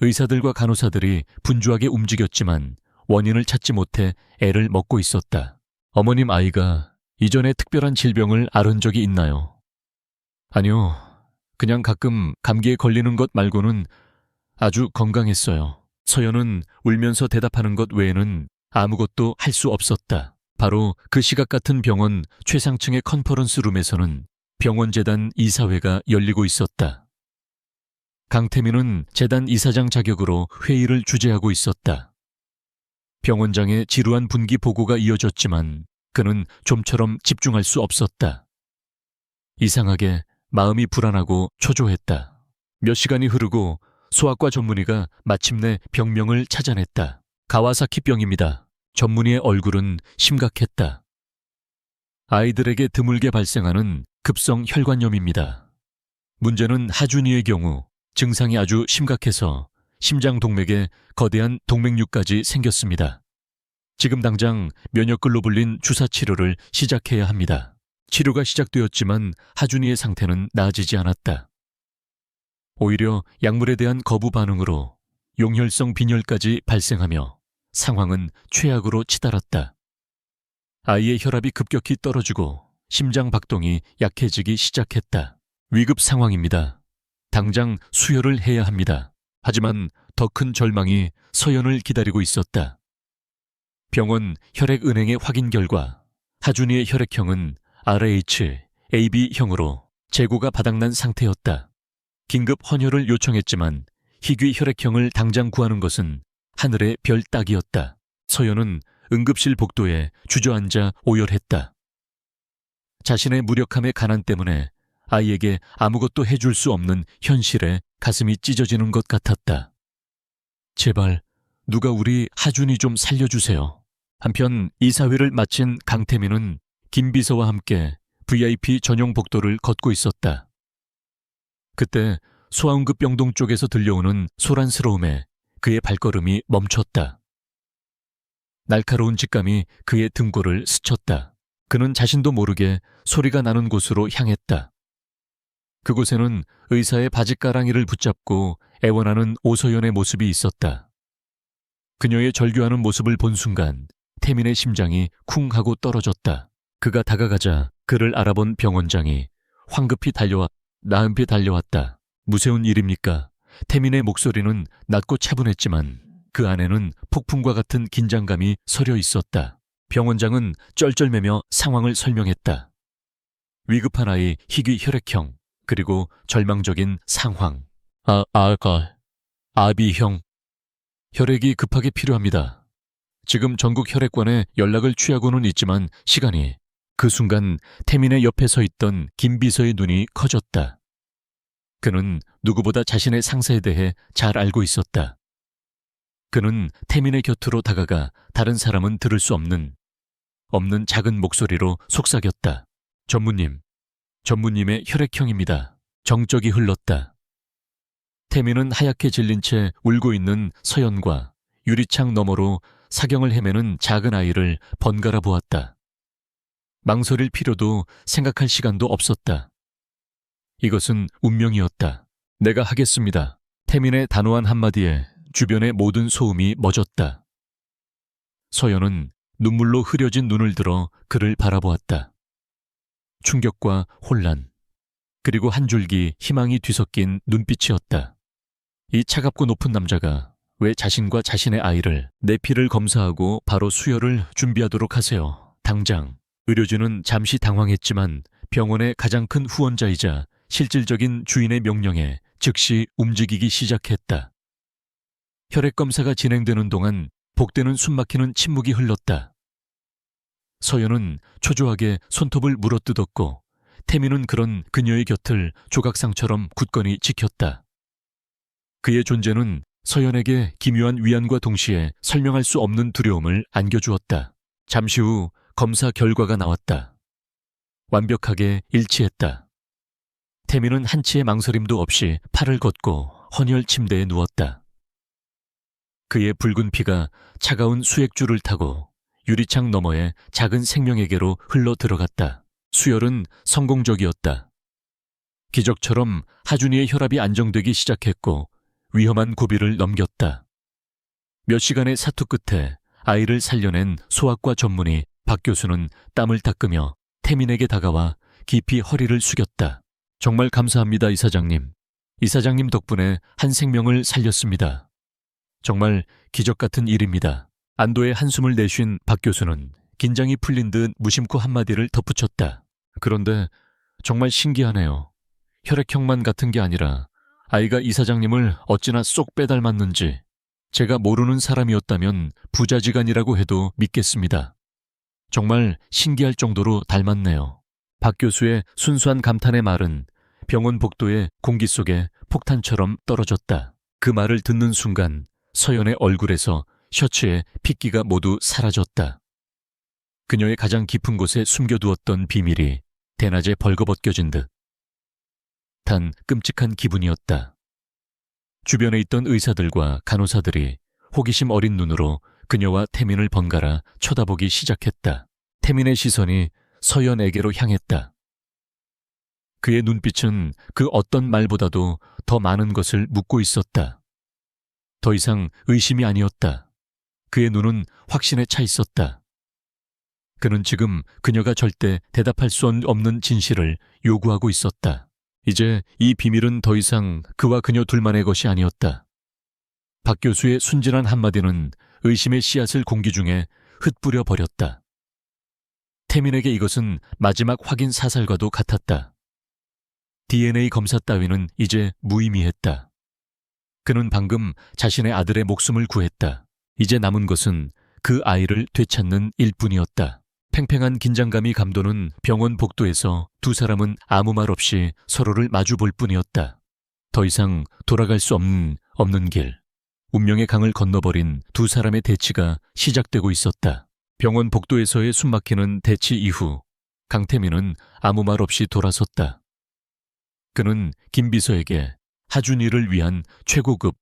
의사들과 간호사들이 분주하게 움직였지만 원인을 찾지 못해 애를 먹고 있었다. 어머님, 아이가 이전에 특별한 질병을 앓은 적이 있나요? 아니요. 그냥 가끔 감기에 걸리는 것 말고는 아주 건강했어요. 서연은 울면서 대답하는 것 외에는 아무것도 할 수 없었다. 바로 그 시각 같은 병원 최상층의 컨퍼런스룸에서는 병원재단 이사회가 열리고 있었다. 강태민은 재단 이사장 자격으로 회의를 주재하고 있었다. 병원장의 지루한 분기 보고가 이어졌지만 그는 좀처럼 집중할 수 없었다. 이상하게 마음이 불안하고 초조했다. 몇 시간이 흐르고 소아과 전문의가 마침내 병명을 찾아냈다. 가와사키병입니다. 전문의의 얼굴은 심각했다. 아이들에게 드물게 발생하는 급성 혈관염입니다. 문제는 하준이의 경우 증상이 아주 심각해서 심장 동맥에 거대한 동맥류까지 생겼습니다. 지금 당장 면역글로 불린 주사 치료를 시작해야 합니다. 치료가 시작되었지만 하준이의 상태는 나아지지 않았다. 오히려 약물에 대한 거부 반응으로 용혈성 빈혈까지 발생하며 상황은 최악으로 치달았다. 아이의 혈압이 급격히 떨어지고 심장 박동이 약해지기 시작했다. 위급 상황입니다. 당장 수혈을 해야 합니다. 하지만 더 큰 절망이 서연을 기다리고 있었다. 병원 혈액은행의 확인 결과 하준이의 혈액형은 RH, AB형으로 재고가 바닥난 상태였다. 긴급 헌혈을 요청했지만 희귀 혈액형을 당장 구하는 것은 하늘의 별 따기였다. 서연은 응급실 복도에 주저앉아 오열했다. 자신의 무력함의 가난 때문에 아이에게 아무것도 해줄 수 없는 현실에 가슴이 찢어지는 것 같았다. 제발 누가 우리 하준이 좀 살려주세요. 한편 이사회를 마친 강태민은 김 비서와 함께 VIP 전용 복도를 걷고 있었다. 그때 소아응급 병동 쪽에서 들려오는 소란스러움에 그의 발걸음이 멈췄다. 날카로운 직감이 그의 등골을 스쳤다. 그는 자신도 모르게 소리가 나는 곳으로 향했다. 그곳에는 의사의 바짓가랑이를 붙잡고 애원하는 오서연의 모습이 있었다. 그녀의 절규하는 모습을 본 순간 태민의 심장이 쿵 하고 떨어졌다. 그가 다가가자 그를 알아본 병원장이 황급히 나은피 달려왔다. 무쇠운 일입니까? 태민의 목소리는 낮고 차분했지만 그 안에는 폭풍과 같은 긴장감이 서려 있었다. 병원장은 쩔쩔매며 상황을 설명했다. 위급한 아이 희귀 혈액형, 그리고 절망적인 상황. 아비형. 혈액이 급하게 필요합니다. 지금 전국 혈액관에 연락을 취하고는 있지만 시간이. 그 순간 태민의 옆에 서 있던 김 비서의 눈이 커졌다. 그는 누구보다 자신의 상사에 대해 잘 알고 있었다. 그는 태민의 곁으로 다가가 다른 사람은 들을 수 없는 작은 목소리로 속삭였다. 전무님의 혈액형입니다. 정적이 흘렀다. 태민은 하얗게 질린 채 울고 있는 서연과 유리창 너머로 사경을 헤매는 작은 아이를 번갈아 보았다. 망설일 필요도 생각할 시간도 없었다. 이것은 운명이었다. 내가 하겠습니다. 태민의 단호한 한마디에 주변의 모든 소음이 멎었다. 서연은 눈물로 흐려진 눈을 들어 그를 바라보았다. 충격과 혼란, 그리고 한 줄기 희망이 뒤섞인 눈빛이었다. 이 차갑고 높은 남자가 왜 자신과 자신의 아이를 내 피를 검사하고 바로 수혈을 준비하도록 하세요. 당장. 의료진은 잠시 당황했지만 병원의 가장 큰 후원자이자 실질적인 주인의 명령에 즉시 움직이기 시작했다. 혈액검사가 진행되는 동안 복되는 숨막히는 침묵이 흘렀다. 서연은 초조하게 손톱을 물어뜯었고 태민은 그런 그녀의 곁을 조각상처럼 굳건히 지켰다. 그의 존재는 서연에게 기묘한 위안과 동시에 설명할 수 없는 두려움을 안겨주었다. 잠시 후 검사 결과가 나왔다. 완벽하게 일치했다. 태민은 한치의 망설임도 없이 팔을 걷고 헌혈 침대에 누웠다. 그의 붉은 피가 차가운 수액줄을 타고 유리창 너머의 작은 생명에게로 흘러 들어갔다. 수혈은 성공적이었다. 기적처럼 하준이의 혈압이 안정되기 시작했고 위험한 고비를 넘겼다. 몇 시간의 사투 끝에 아이를 살려낸 소아과 전문의 박 교수는 땀을 닦으며 태민에게 다가와 깊이 허리를 숙였다. 정말 감사합니다, 이사장님. 이사장님 덕분에 한 생명을 살렸습니다. 정말 기적 같은 일입니다. 안도의 한숨을 내쉰 박 교수는 긴장이 풀린 듯 무심코 한마디를 덧붙였다. 그런데 정말 신기하네요. 혈액형만 같은 게 아니라 아이가 이사장님을 어찌나 쏙 빼닮았는지. 제가 모르는 사람이었다면 부자지간이라고 해도 믿겠습니다. 정말 신기할 정도로 닮았네요. 박 교수의 순수한 감탄의 말은 병원 복도의 공기 속에 폭탄처럼 떨어졌다. 그 말을 듣는 순간 서연의 얼굴에서 셔츠에 핏기가 모두 사라졌다. 그녀의 가장 깊은 곳에 숨겨두었던 비밀이 대낮에 벌거벗겨진 듯. 단 끔찍한 기분이었다. 주변에 있던 의사들과 간호사들이 호기심 어린 눈으로 그녀와 태민을 번갈아 쳐다보기 시작했다. 태민의 시선이 서연에게로 향했다. 그의 눈빛은 그 어떤 말보다도 더 많은 것을 묻고 있었다. 더 이상 의심이 아니었다. 그의 눈은 확신에 차 있었다. 그는 지금 그녀가 절대 대답할 수 없는 진실을 요구하고 있었다. 이제 이 비밀은 더 이상 그와 그녀 둘만의 것이 아니었다. 박 교수의 순진한 한마디는 의심의 씨앗을 공기 중에 흩뿌려 버렸다. 태민에게 이것은 마지막 확인 사살과도 같았다. DNA 검사 따위는 이제 무의미했다. 그는 방금 자신의 아들의 목숨을 구했다. 이제 남은 것은 그 아이를 되찾는 일뿐이었다. 팽팽한 긴장감이 감도는 병원 복도에서 두 사람은 아무 말 없이 서로를 마주 볼 뿐이었다. 더 이상 돌아갈 수 없는 길. 운명의 강을 건너버린 두 사람의 대치가 시작되고 있었다. 병원 복도에서의 숨막히는 대치 이후 강태민은 아무 말 없이 돌아섰다. 그는 김 비서에게 하준이를 위한 최고급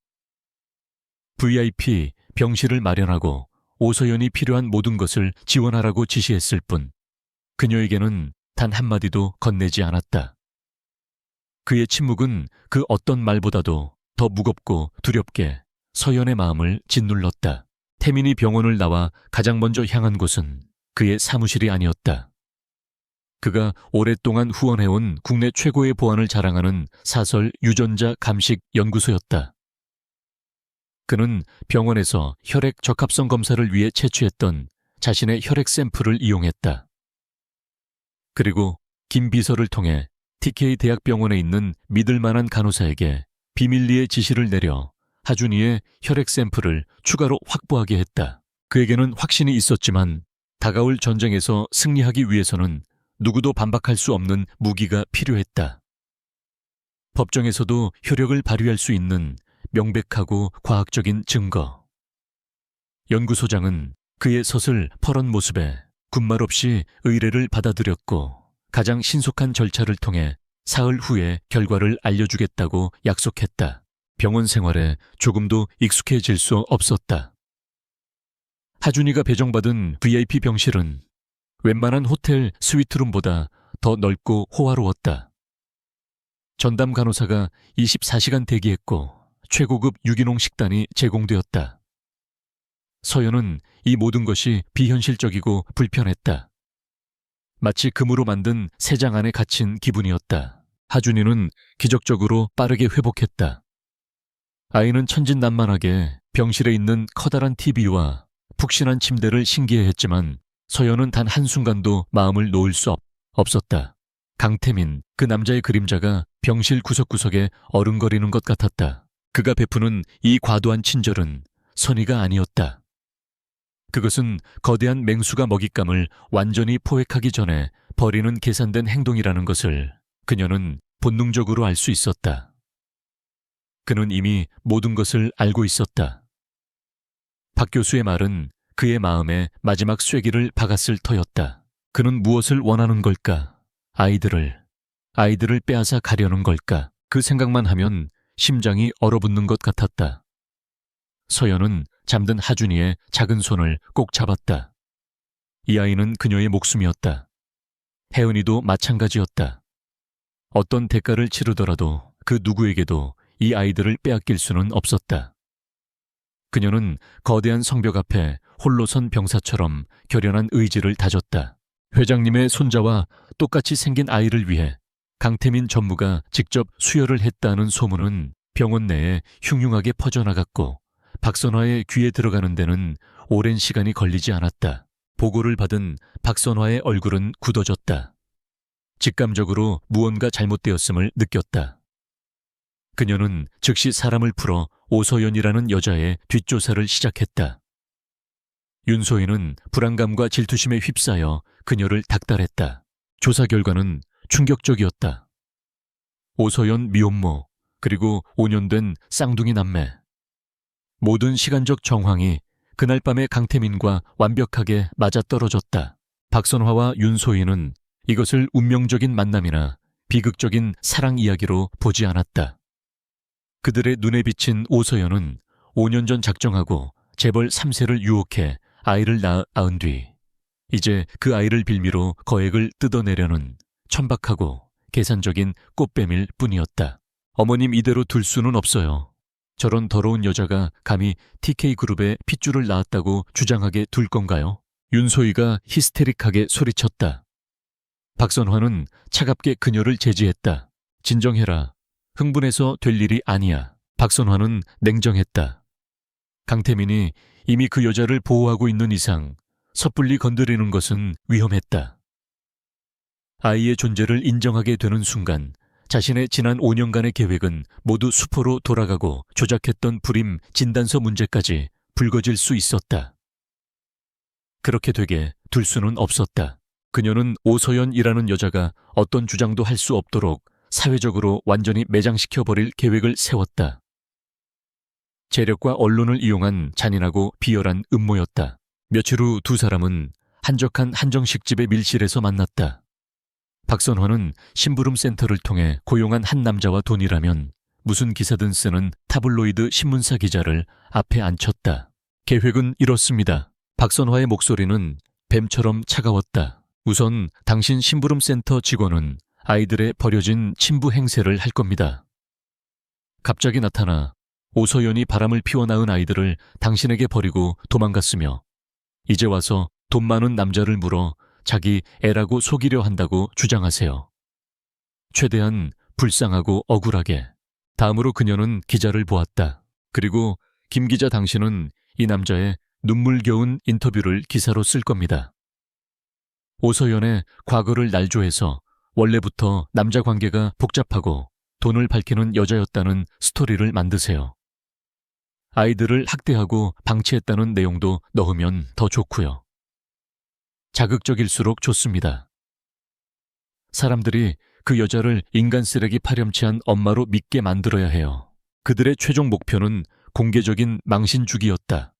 VIP 병실을 마련하고 오서연이 필요한 모든 것을 지원하라고 지시했을 뿐 그녀에게는 단 한마디도 건네지 않았다. 그의 침묵은 그 어떤 말보다도 더 무겁고 두렵게 서연의 마음을 짓눌렀다. 태민이 병원을 나와 가장 먼저 향한 곳은 그의 사무실이 아니었다. 그가 오랫동안 후원해온 국내 최고의 보안을 자랑하는 사설 유전자 감식 연구소였다. 그는 병원에서 혈액 적합성 검사를 위해 채취했던 자신의 혈액 샘플을 이용했다. 그리고 김 비서를 통해 TK 대학병원에 있는 믿을 만한 간호사에게 비밀리에 지시를 내려 하준이의 혈액 샘플을 추가로 확보하게 했다. 그에게는 확신이 있었지만 다가올 전쟁에서 승리하기 위해서는 누구도 반박할 수 없는 무기가 필요했다. 법정에서도 효력을 발휘할 수 있는 명백하고 과학적인 증거. 연구소장은 그의 서슬 퍼런 모습에 군말 없이 의뢰를 받아들였고 가장 신속한 절차를 통해 사흘 후에 결과를 알려주겠다고 약속했다. 병원 생활에 조금도 익숙해질 수 없었다. 하준이가 배정받은 VIP 병실은 웬만한 호텔 스위트룸보다 더 넓고 호화로웠다. 전담 간호사가 24시간 대기했고 최고급 유기농 식단이 제공되었다. 서연은 이 모든 것이 비현실적이고 불편했다. 마치 금으로 만든 새 장 안에 갇힌 기분이었다. 하준이는 기적적으로 빠르게 회복했다. 아이는 천진난만하게 병실에 있는 커다란 TV와 푹신한 침대를 신기해했지만 서연은 단 한순간도 마음을 놓을 수 없었다. 강태민, 그 남자의 그림자가 병실 구석구석에 어른거리는 것 같았다. 그가 베푸는 이 과도한 친절은 선의가 아니었다. 그것은 거대한 맹수가 먹잇감을 완전히 포획하기 전에 벌이는 계산된 행동이라는 것을 그녀는 본능적으로 알 수 있었다. 그는 이미 모든 것을 알고 있었다. 박 교수의 말은 그의 마음에 마지막 쐐기를 박았을 터였다. 그는 무엇을 원하는 걸까? 아이들을 빼앗아 가려는 걸까? 그 생각만 하면 심장이 얼어붙는 것 같았다. 서연은 잠든 하준이의 작은 손을 꼭 잡았다. 이 아이는 그녀의 목숨이었다. 혜은이도 마찬가지였다. 어떤 대가를 치르더라도 그 누구에게도 이 아이들을 빼앗길 수는 없었다. 그녀는 거대한 성벽 앞에 홀로 선 병사처럼 결연한 의지를 다졌다. 회장님의 손자와 똑같이 생긴 아이를 위해 강태민 전무가 직접 수혈을 했다는 소문은 병원 내에 흉흉하게 퍼져나갔고 박선화의 귀에 들어가는 데는 오랜 시간이 걸리지 않았다. 보고를 받은 박선화의 얼굴은 굳어졌다. 직감적으로 무언가 잘못되었음을 느꼈다. 그녀는 즉시 사람을 풀어 오서연이라는 여자의 뒷조사를 시작했다. 윤소희는 불안감과 질투심에 휩싸여 그녀를 닥달했다. 조사 결과는 충격적이었다. 오서연 미혼모, 그리고 5년 된 쌍둥이 남매. 모든 시간적 정황이 그날 밤의 강태민과 완벽하게 맞아떨어졌다. 박선화와 윤소희는 이것을 운명적인 만남이나 비극적인 사랑 이야기로 보지 않았다. 그들의 눈에 비친 오서연은 5년 전 작정하고 재벌 3세를 유혹해 아이를 낳은 뒤 이제 그 아이를 빌미로 거액을 뜯어내려는 천박하고 계산적인 꽃뱀일 뿐이었다. 어머님 이대로 둘 수는 없어요. 저런 더러운 여자가 감히 TK그룹의 핏줄을 낳았다고 주장하게 둘 건가요? 윤소희가 히스테릭하게 소리쳤다. 박선화는 차갑게 그녀를 제지했다. 진정해라. 흥분해서 될 일이 아니야. 박선화는 냉정했다. 강태민이 이미 그 여자를 보호하고 있는 이상 섣불리 건드리는 것은 위험했다. 아이의 존재를 인정하게 되는 순간 자신의 지난 5년간의 계획은 모두 수포로 돌아가고 조작했던 불임 진단서 문제까지 불거질 수 있었다. 그렇게 되게 둘 수는 없었다. 그녀는 오서연이라는 여자가 어떤 주장도 할 수 없도록 사회적으로 완전히 매장시켜버릴 계획을 세웠다. 재력과 언론을 이용한 잔인하고 비열한 음모였다. 며칠 후 두 사람은 한적한 한정식집의 밀실에서 만났다. 박선화는 심부름 센터를 통해 고용한 한 남자와 돈이라면 무슨 기사든 쓰는 타블로이드 신문사 기자를 앞에 앉혔다. 계획은 이렇습니다. 박선화의 목소리는 뱀처럼 차가웠다. 우선 당신 심부름 센터 직원은 아이들의 버려진 친부 행세를 할 겁니다. 갑자기 나타나 오서연이 바람을 피워 낳은 아이들을 당신에게 버리고 도망갔으며 이제 와서 돈 많은 남자를 물어 자기 애라고 속이려 한다고 주장하세요. 최대한 불쌍하고 억울하게. 다음으로 그녀는 기자를 보았다. 그리고 김 기자 당신은 이 남자의 눈물겨운 인터뷰를 기사로 쓸 겁니다. 오서연의 과거를 날조해서 원래부터 남자 관계가 복잡하고 돈을 밝히는 여자였다는 스토리를 만드세요. 아이들을 학대하고 방치했다는 내용도 넣으면 더 좋고요. 자극적일수록 좋습니다. 사람들이 그 여자를 인간 쓰레기 파렴치한 엄마로 믿게 만들어야 해요. 그들의 최종 목표는 공개적인 망신주기였다.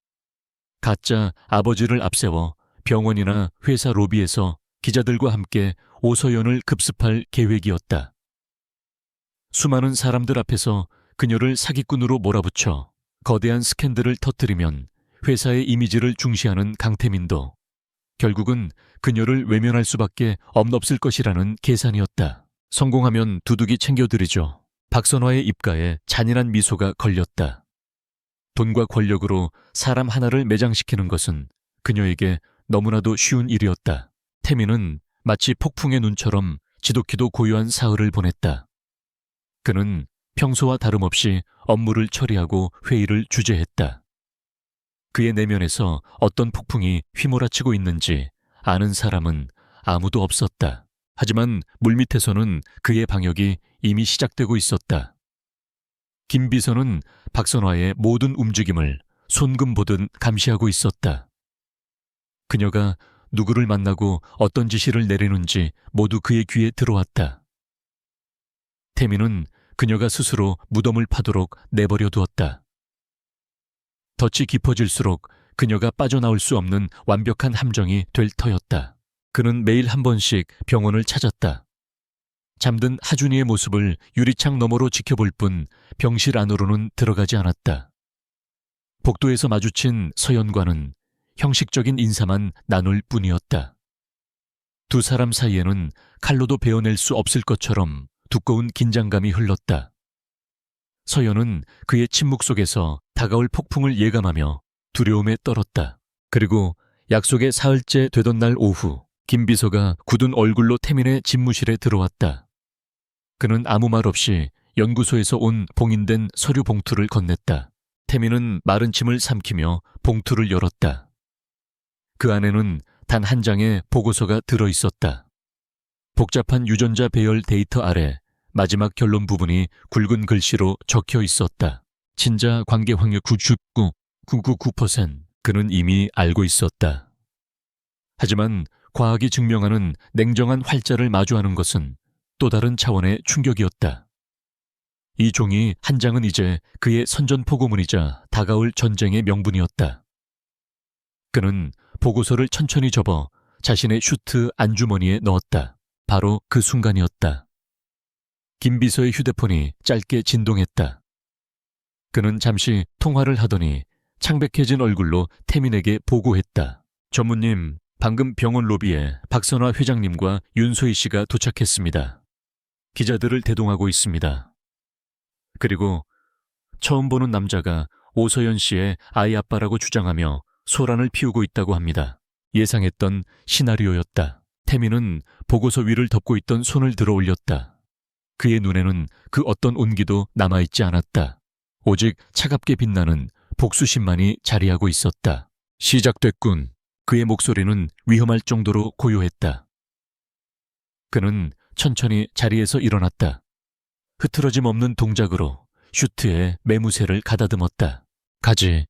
가짜 아버지를 앞세워 병원이나 회사 로비에서 기자들과 함께 오서연을 급습할 계획이었다. 수많은 사람들 앞에서 그녀를 사기꾼으로 몰아붙여 거대한 스캔들을 터뜨리면 회사의 이미지를 중시하는 강태민도 결국은 그녀를 외면할 수밖에 없을 것이라는 계산이었다. 성공하면 두둑이 챙겨드리죠. 박선화의 입가에 잔인한 미소가 걸렸다. 돈과 권력으로 사람 하나를 매장시키는 것은 그녀에게 너무나도 쉬운 일이었다. 태민은 마치 폭풍의 눈처럼 지독히도 고요한 사흘을 보냈다. 그는 평소와 다름없이 업무를 처리하고 회의를 주재했다. 그의 내면에서 어떤 폭풍이 휘몰아치고 있는지 아는 사람은 아무도 없었다. 하지만 물밑에서는 그의 방역이 이미 시작되고 있었다. 김 비서는 박선화의 모든 움직임을 손금 보듯 감시하고 있었다. 그녀가 누구를 만나고 어떤 지시를 내리는지 모두 그의 귀에 들어왔다. 태민은 그녀가 스스로 무덤을 파도록 내버려 두었다. 덫이 깊어질수록 그녀가 빠져나올 수 없는 완벽한 함정이 될 터였다. 그는 매일 한 번씩 병원을 찾았다. 잠든 하준이의 모습을 유리창 너머로 지켜볼 뿐 병실 안으로는 들어가지 않았다. 복도에서 마주친 서연과는 형식적인 인사만 나눌 뿐이었다. 두 사람 사이에는 칼로도 베어낼 수 없을 것처럼 두꺼운 긴장감이 흘렀다. 서연은 그의 침묵 속에서 다가올 폭풍을 예감하며 두려움에 떨었다. 그리고 약속의 사흘째 되던 날 오후 김 비서가 굳은 얼굴로 태민의 집무실에 들어왔다. 그는 아무 말 없이 연구소에서 온 봉인된 서류 봉투를 건넸다. 태민은 마른 침을 삼키며 봉투를 열었다. 그 안에는 단 한 장의 보고서가 들어있었다. 복잡한 유전자 배열 데이터 아래 마지막 결론 부분이 굵은 글씨로 적혀 있었다. 친자 관계 확률 99.999%. 그는 이미 알고 있었다. 하지만 과학이 증명하는 냉정한 활자를 마주하는 것은 또 다른 차원의 충격이었다. 이 종이 한 장은 이제 그의 선전포고문이자 다가올 전쟁의 명분이었다. 그는 보고서를 천천히 접어 자신의 슈트 안주머니에 넣었다. 바로 그 순간이었다. 김 비서의 휴대폰이 짧게 진동했다. 그는 잠시 통화를 하더니 창백해진 얼굴로 태민에게 보고했다. 전무님, 방금 병원 로비에 박선화 회장님과 윤소희 씨가 도착했습니다. 기자들을 대동하고 있습니다. 그리고 처음 보는 남자가 오서연 씨의 아이 아빠라고 주장하며 소란을 피우고 있다고 합니다. 예상했던 시나리오였다. 태민은 보고서 위를 덮고 있던 손을 들어 올렸다. 그의 눈에는 그 어떤 온기도 남아있지 않았다. 오직 차갑게 빛나는 복수심만이 자리하고 있었다. 시작됐군. 그의 목소리는 위험할 정도로 고요했다. 그는 천천히 자리에서 일어났다. 흐트러짐 없는 동작으로 슈트에 매무새를 가다듬었다. 가지.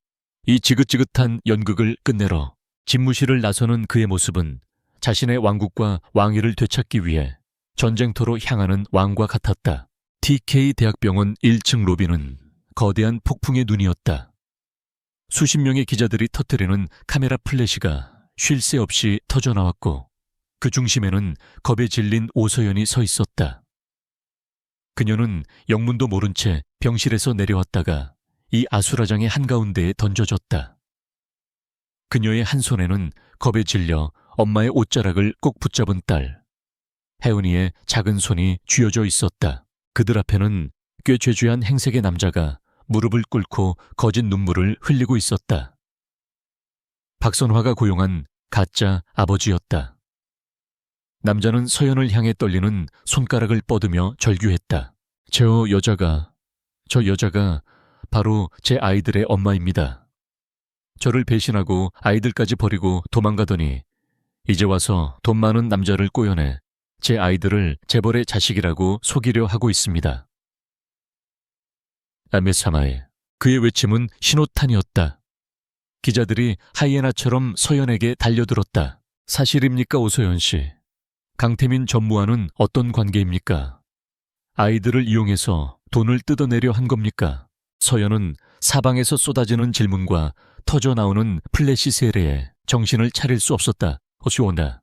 이 지긋지긋한 연극을 끝내러. 집무실을 나서는 그의 모습은 자신의 왕국과 왕위를 되찾기 위해 전쟁터로 향하는 왕과 같았다. TK 대학병원 1층 로비는 거대한 폭풍의 눈이었다. 수십 명의 기자들이 터뜨리는 카메라 플래시가 쉴 새 없이 터져나왔고 그 중심에는 겁에 질린 오서연이 서 있었다. 그녀는 영문도 모른 채 병실에서 내려왔다가 이 아수라장의 한가운데에 던져졌다. 그녀의 한 손에는 겁에 질려 엄마의 옷자락을 꼭 붙잡은 딸, 혜은이의 작은 손이 쥐어져 있었다. 그들 앞에는 꽤 죄죄한 행색의 남자가 무릎을 꿇고 거짓 눈물을 흘리고 있었다. 박선화가 고용한 가짜 아버지였다. 남자는 서연을 향해 떨리는 손가락을 뻗으며 절규했다. 저 여자가 바로 제 아이들의 엄마입니다. 저를 배신하고 아이들까지 버리고 도망가더니 이제 와서 돈 많은 남자를 꼬여내 제 아이들을 재벌의 자식이라고 속이려 하고 있습니다. 아메사마에 그의 외침은 신호탄이었다. 기자들이 하이에나처럼 서연에게 달려들었다. 사실입니까, 오서연 씨? 강태민 전무와는 어떤 관계입니까? 아이들을 이용해서 돈을 뜯어내려 한 겁니까? 서연은 사방에서 쏟아지는 질문과 터져나오는 플래시 세례에 정신을 차릴 수 없었다. 호시원다.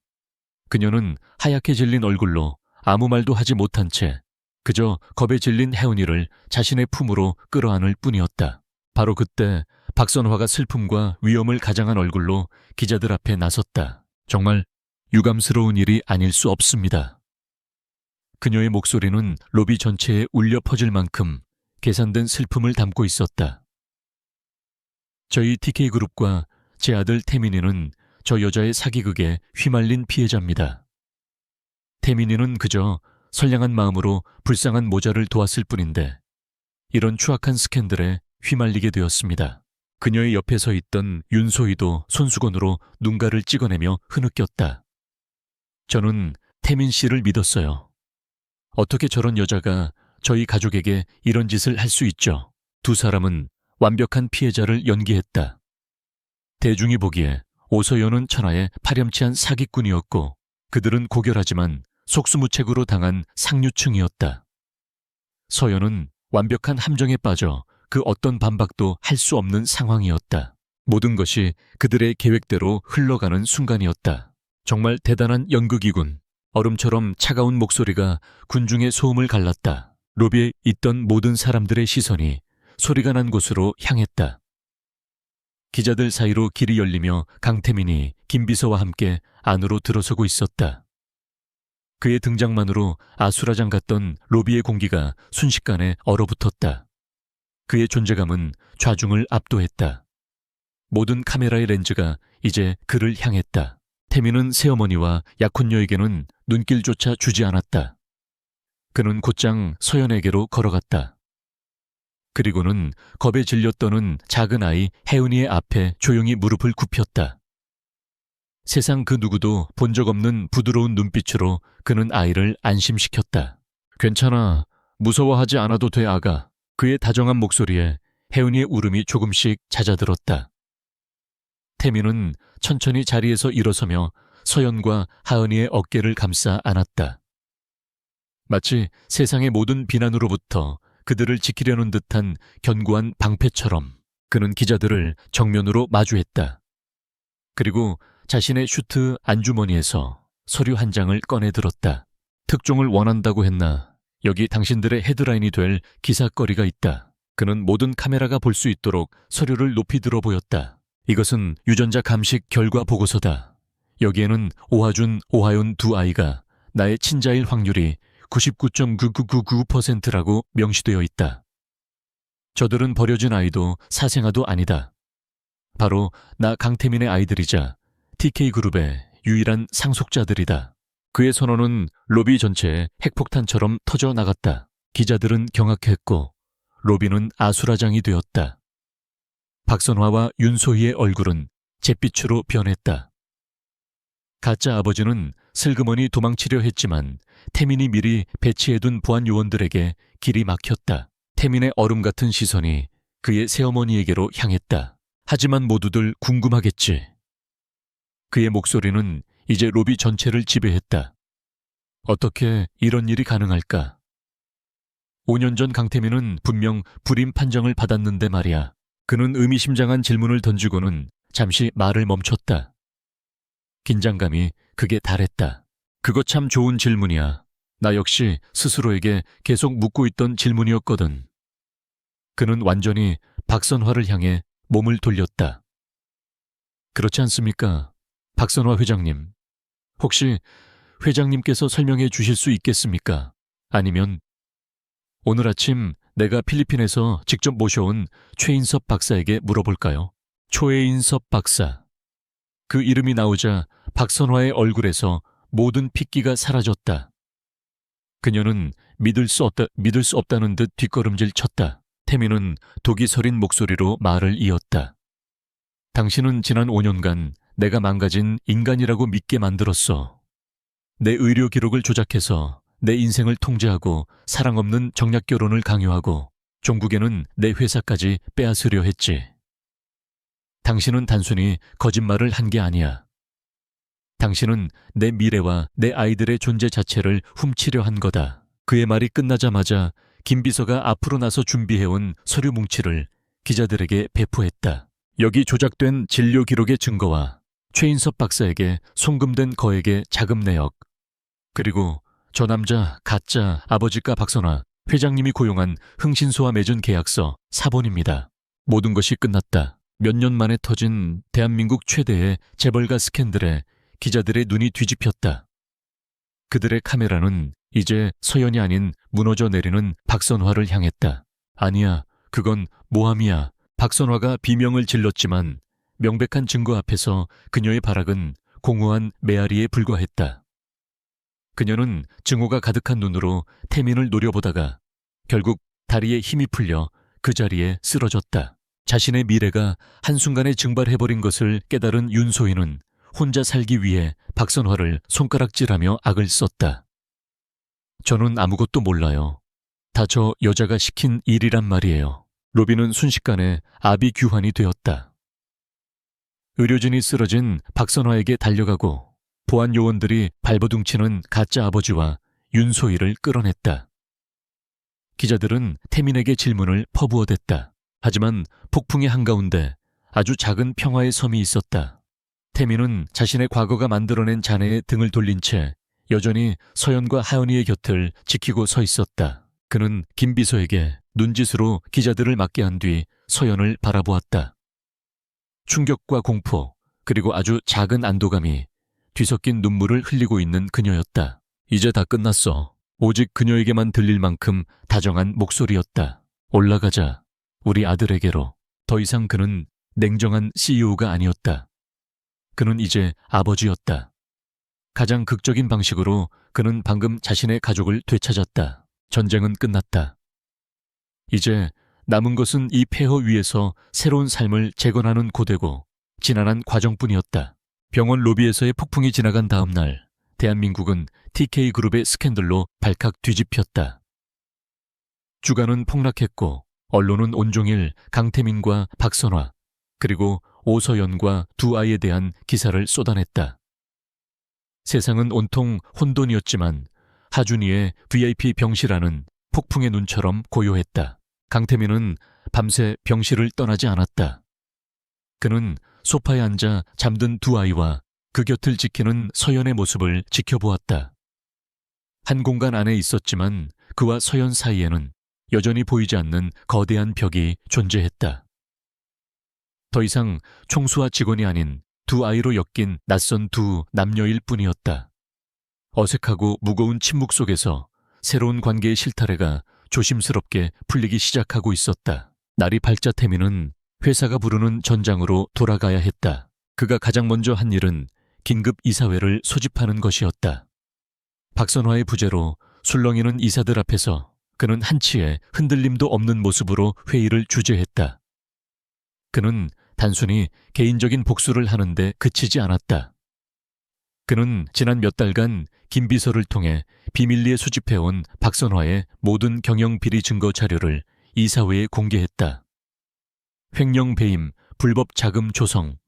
그녀는 하얗게 질린 얼굴로 아무 말도 하지 못한 채 그저 겁에 질린 혜은이를 자신의 품으로 끌어안을 뿐이었다. 바로 그때 박선화가 슬픔과 위험을 가장한 얼굴로 기자들 앞에 나섰다. 정말 유감스러운 일이 아닐 수 없습니다. 그녀의 목소리는 로비 전체에 울려 퍼질 만큼 계산된 슬픔을 담고 있었다. 저희 TK그룹과 제 아들 태민이는 저 여자의 사기극에 휘말린 피해자입니다. 태민이는 그저 선량한 마음으로 불쌍한 모자를 도왔을 뿐인데 이런 추악한 스캔들에 휘말리게 되었습니다. 그녀의 옆에 서 있던 윤소희도 손수건으로 눈가를 찍어내며 흐느꼈다. 저는 태민 씨를 믿었어요. 어떻게 저런 여자가 저희 가족에게 이런 짓을 할 수 있죠? 두 사람은 완벽한 피해자를 연기했다. 대중이 보기에 오서연은 천하의 파렴치한 사기꾼이었고 그들은 고결하지만 속수무책으로 당한 상류층이었다. 서연은 완벽한 함정에 빠져 그 어떤 반박도 할 수 없는 상황이었다. 모든 것이 그들의 계획대로 흘러가는 순간이었다. 정말 대단한 연극이군. 얼음처럼 차가운 목소리가 군중의 소음을 갈랐다. 로비에 있던 모든 사람들의 시선이 소리가 난 곳으로 향했다. 기자들 사이로 길이 열리며 강태민이 김비서와 함께 안으로 들어서고 있었다. 그의 등장만으로 아수라장 같던 로비의 공기가 순식간에 얼어붙었다. 그의 존재감은 좌중을 압도했다. 모든 카메라의 렌즈가 이제 그를 향했다. 태민은 새어머니와 약혼녀에게는 눈길조차 주지 않았다. 그는 곧장 서연에게로 걸어갔다. 그리고는 겁에 질려 떠는 작은 아이 혜은이의 앞에 조용히 무릎을 굽혔다. 세상 그 누구도 본 적 없는 부드러운 눈빛으로 그는 아이를 안심시켰다. 괜찮아. 무서워하지 않아도 돼, 아가. 그의 다정한 목소리에 혜은이의 울음이 조금씩 잦아들었다. 태민은 천천히 자리에서 일어서며 서연과 하은이의 어깨를 감싸 안았다. 마치 세상의 모든 비난으로부터 그들을 지키려는 듯한 견고한 방패처럼 그는 기자들을 정면으로 마주했다. 그리고 자신의 슈트 안주머니에서 서류 한 장을 꺼내 들었다. 특종을 원한다고 했나? 여기 당신들의 헤드라인이 될 기사거리가 있다. 그는 모든 카메라가 볼 수 있도록 서류를 높이 들어 보였다. 이것은 유전자 감식 결과 보고서다. 여기에는 오하준, 오하윤 두 아이가 나의 친자일 확률이 99.9999%라고 명시되어 있다. 저들은 버려진 아이도 사생아도 아니다. 바로 나 강태민의 아이들이자 TK그룹의 유일한 상속자들이다. 그의 선언은 로비 전체에 핵폭탄처럼 터져 나갔다. 기자들은 경악했고 로비는 아수라장이 되었다. 박선화와 윤소희의 얼굴은 잿빛으로 변했다. 가짜 아버지는 슬그머니 도망치려 했지만 태민이 미리 배치해둔 보안 요원들에게 길이 막혔다. 태민의 얼음 같은 시선이 그의 새어머니에게로 향했다. 하지만 모두들 궁금하겠지. 그의 목소리는 이제 로비 전체를 지배했다. 어떻게 이런 일이 가능할까? 5년 전 강태민은 분명 불임 판정을 받았는데 말이야. 그는 의미심장한 질문을 던지고는 잠시 말을 멈췄다. 긴장감이 극에 달했다. 그거 참 좋은 질문이야. 나 역시 스스로에게 계속 묻고 있던 질문이었거든. 그는 완전히 박선화를 향해 몸을 돌렸다. 그렇지 않습니까? 박선화 회장님. 혹시 회장님께서 설명해 주실 수 있겠습니까? 아니면 오늘 아침 내가 필리핀에서 직접 모셔온 최인섭 박사에게 물어볼까요? 최인섭 박사. 그 이름이 나오자 박선화의 얼굴에서 모든 핏기가 사라졌다. 그녀는 믿을 수 없다는 듯 뒷걸음질 쳤다. 태민은 독이 서린 목소리로 말을 이었다. 당신은 지난 5년간 내가 망가진 인간이라고 믿게 만들었어. 내 의료 기록을 조작해서 내 인생을 통제하고 사랑 없는 정략 결혼을 강요하고 종국에는 내 회사까지 빼앗으려 했지. 당신은 단순히 거짓말을 한 게 아니야. 당신은 내 미래와 내 아이들의 존재 자체를 훔치려 한 거다. 그의 말이 끝나자마자 김 비서가 앞으로 나서 준비해온 서류 뭉치를 기자들에게 배포했다. 여기 조작된 진료 기록의 증거와 최인섭 박사에게 송금된 거액의 자금 내역, 그리고 저 남자 가짜 아버지가 박선화 회장님이 고용한 흥신소와 맺은 계약서 사본입니다. 모든 것이 끝났다. 몇 년 만에 터진 대한민국 최대의 재벌가 스캔들에 기자들의 눈이 뒤집혔다. 그들의 카메라는 이제 서연이 아닌 무너져 내리는 박선화를 향했다. 아니야, 그건 모함이야. 박선화가 비명을 질렀지만 명백한 증거 앞에서 그녀의 발악은 공허한 메아리에 불과했다. 그녀는 증오가 가득한 눈으로 태민을 노려보다가 결국 다리에 힘이 풀려 그 자리에 쓰러졌다. 자신의 미래가 한순간에 증발해버린 것을 깨달은 윤소희는 혼자 살기 위해 박선화를 손가락질하며 악을 썼다. 저는 아무것도 몰라요. 다 저 여자가 시킨 일이란 말이에요. 로비는 순식간에 아비규환이 되었다. 의료진이 쓰러진 박선화에게 달려가고 보안 요원들이 발버둥치는 가짜 아버지와 윤소희를 끌어냈다. 기자들은 태민에게 질문을 퍼부어댔다. 하지만 폭풍의 한가운데 아주 작은 평화의 섬이 있었다. 태민은 자신의 과거가 만들어낸 잔해에 등을 돌린 채 여전히 서연과 하연이의 곁을 지키고 서 있었다. 그는 김 비서에게 눈짓으로 기자들을 맡게 한 뒤 서연을 바라보았다. 충격과 공포, 그리고 아주 작은 안도감이 뒤섞인 눈물을 흘리고 있는 그녀였다. 이제 다 끝났어. 오직 그녀에게만 들릴 만큼 다정한 목소리였다. 올라가자. 우리 아들에게로. 더 이상 그는 냉정한 CEO가 아니었다. 그는 이제 아버지였다. 가장 극적인 방식으로 그는 방금 자신의 가족을 되찾았다. 전쟁은 끝났다. 이제 남은 것은 이 폐허 위에서 새로운 삶을 재건하는 고되고 지난한 과정뿐이었다. 병원 로비에서의 폭풍이 지나간 다음 날, 대한민국은 TK그룹의 스캔들로 발칵 뒤집혔다. 주가는 폭락했고 언론은 온종일 강태민과 박선화, 그리고 오서연과 두 아이에 대한 기사를 쏟아냈다. 세상은 온통 혼돈이었지만 하준이의 VIP 병실안은 폭풍의 눈처럼 고요했다. 강태민은 밤새 병실을 떠나지 않았다. 그는 소파에 앉아 잠든 두 아이와 그 곁을 지키는 서연의 모습을 지켜보았다. 한 공간 안에 있었지만 그와 서연 사이에는 여전히 보이지 않는 거대한 벽이 존재했다. 더 이상 총수와 직원이 아닌 두 아이로 엮인 낯선 두 남녀일 뿐이었다. 어색하고 무거운 침묵 속에서 새로운 관계의 실타래가 조심스럽게 풀리기 시작하고 있었다. 날이 밝자 태민은 회사가 부르는 전장으로 돌아가야 했다. 그가 가장 먼저 한 일은 긴급 이사회를 소집하는 것이었다. 박선화의 부재로 술렁이는 이사들 앞에서 그는 한치의 흔들림도 없는 모습으로 회의를 주재했다. 그는 단순히 개인적인 복수를 하는데 그치지 않았다. 그는 지난 몇 달간 김 비서를 통해 비밀리에 수집해온 박선화의 모든 경영 비리 증거 자료를 이사회에 공개했다. 횡령 배임, 불법 자금 조성,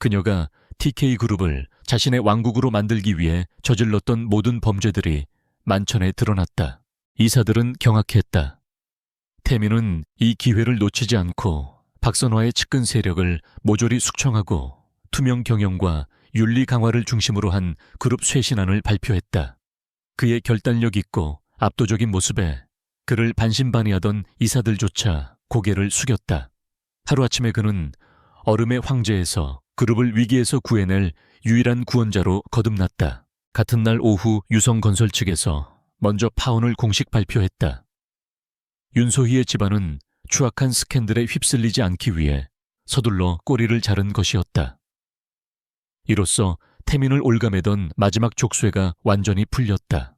그녀가 TK그룹을 자신의 왕국으로 만들기 위해 저질렀던 모든 범죄들이 만천에 드러났다. 이사들은 경악했다. 태민은 이 기회를 놓치지 않고 박선화의 측근 세력을 모조리 숙청하고 투명 경영과 윤리 강화를 중심으로 한 그룹 쇄신안을 발표했다. 그의 결단력 있고 압도적인 모습에 그를 반신반의하던 이사들조차 고개를 숙였다. 하루아침에 그는 얼음의 황제에서 그룹을 위기에서 구해낼 유일한 구원자로 거듭났다. 같은 날 오후 유성건설 측에서 먼저 파혼을 공식 발표했다. 윤소희의 집안은 추악한 스캔들에 휩쓸리지 않기 위해 서둘러 꼬리를 자른 것이었다. 이로써 태민을 올가매던 마지막 족쇄가 완전히 풀렸다.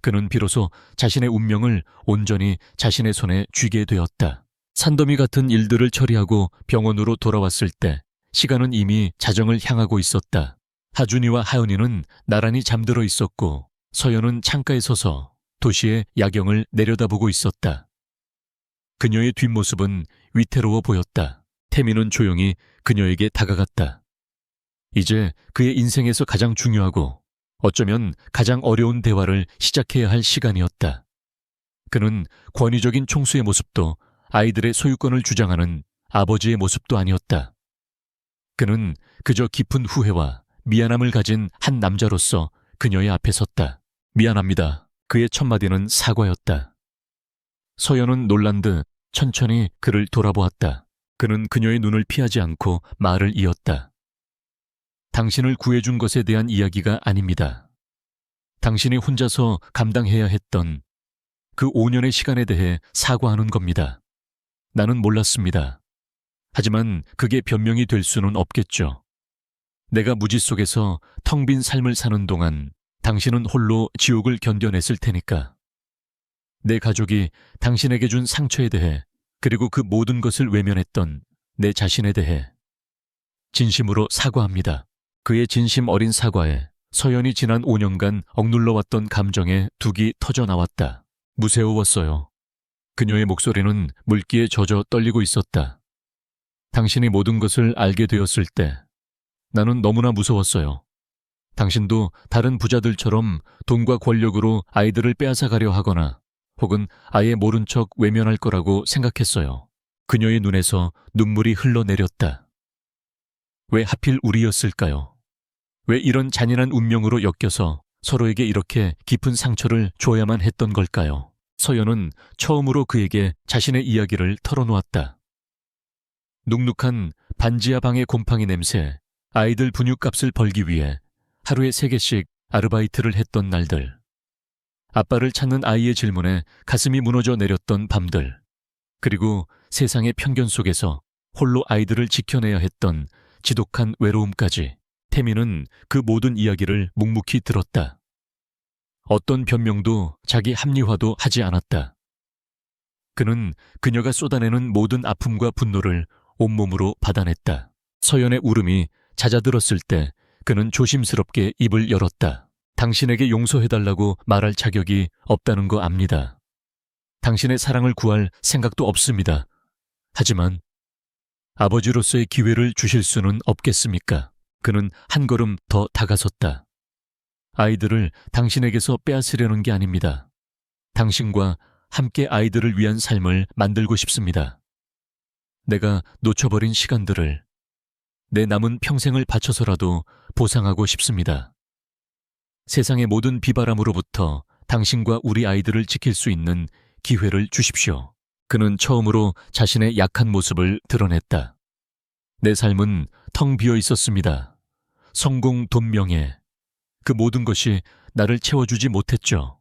그는 비로소 자신의 운명을 온전히 자신의 손에 쥐게 되었다. 산더미 같은 일들을 처리하고 병원으로 돌아왔을 때 시간은 이미 자정을 향하고 있었다. 하준이와 하은이는 나란히 잠들어 있었고 서연은 창가에 서서 도시의 야경을 내려다보고 있었다. 그녀의 뒷모습은 위태로워 보였다. 태민은 조용히 그녀에게 다가갔다. 이제 그의 인생에서 가장 중요하고 어쩌면 가장 어려운 대화를 시작해야 할 시간이었다. 그는 권위적인 총수의 모습도 아이들의 소유권을 주장하는 아버지의 모습도 아니었다. 그는 그저 깊은 후회와 미안함을 가진 한 남자로서 그녀의 앞에 섰다. 미안합니다. 그의 첫 마디는 사과였다. 서연은 놀란 듯 천천히 그를 돌아보았다. 그는 그녀의 눈을 피하지 않고 말을 이었다. 당신을 구해준 것에 대한 이야기가 아닙니다. 당신이 혼자서 감당해야 했던 그 5년의 시간에 대해 사과하는 겁니다. 나는 몰랐습니다. 하지만 그게 변명이 될 수는 없겠죠. 내가 무지 속에서 텅 빈 삶을 사는 동안 당신은 홀로 지옥을 견뎌냈을 테니까. 내 가족이 당신에게 준 상처에 대해 그리고 그 모든 것을 외면했던 내 자신에 대해 진심으로 사과합니다. 그의 진심 어린 사과에 서연이 지난 5년간 억눌러왔던 감정에 둑이 터져 나왔다. 무서웠어요. 그녀의 목소리는 물기에 젖어 떨리고 있었다. 당신이 모든 것을 알게 되었을 때 나는 너무나 무서웠어요. 당신도 다른 부자들처럼 돈과 권력으로 아이들을 빼앗아가려 하거나 혹은 아예 모른 척 외면할 거라고 생각했어요. 그녀의 눈에서 눈물이 흘러내렸다. 왜 하필 우리였을까요? 왜 이런 잔인한 운명으로 엮여서 서로에게 이렇게 깊은 상처를 줘야만 했던 걸까요? 서연은 처음으로 그에게 자신의 이야기를 털어놓았다. 눅눅한 반지하 방의 곰팡이 냄새, 아이들 분유값을 벌기 위해 하루에 3개씩 아르바이트를 했던 날들, 아빠를 찾는 아이의 질문에 가슴이 무너져 내렸던 밤들, 그리고 세상의 편견 속에서 홀로 아이들을 지켜내야 했던 지독한 외로움까지. 태민은 그 모든 이야기를 묵묵히 들었다. 어떤 변명도 자기 합리화도 하지 않았다. 그는 그녀가 쏟아내는 모든 아픔과 분노를 온몸으로 받아냈다. 서연의 울음이 잦아들었을 때 그는 조심스럽게 입을 열었다. 당신에게 용서해달라고 말할 자격이 없다는 거 압니다. 당신의 사랑을 구할 생각도 없습니다. 하지만 아버지로서의 기회를 주실 수는 없겠습니까? 그는 한 걸음 더 다가섰다. 아이들을 당신에게서 빼앗으려는 게 아닙니다. 당신과 함께 아이들을 위한 삶을 만들고 싶습니다. 내가 놓쳐버린 시간들을, 내 남은 평생을 바쳐서라도 보상하고 싶습니다. 세상의 모든 비바람으로부터 당신과 우리 아이들을 지킬 수 있는 기회를 주십시오. 그는 처음으로 자신의 약한 모습을 드러냈다. 내 삶은 텅 비어 있었습니다. 성공, 돈, 명예, 그 모든 것이 나를 채워주지 못했죠.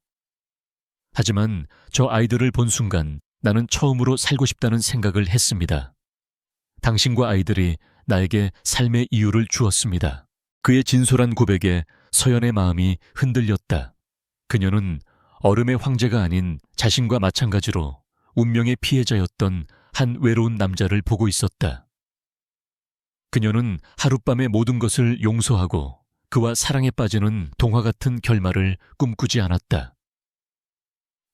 하지만 저 아이들을 본 순간 나는 처음으로 살고 싶다는 생각을 했습니다. 당신과 아이들이 나에게 삶의 이유를 주었습니다. 그의 진솔한 고백에 서연의 마음이 흔들렸다. 그녀는 얼음의 황제가 아닌 자신과 마찬가지로 운명의 피해자였던 한 외로운 남자를 보고 있었다. 그녀는 하룻밤에 모든 것을 용서하고 그와 사랑에 빠지는 동화 같은 결말을 꿈꾸지 않았다.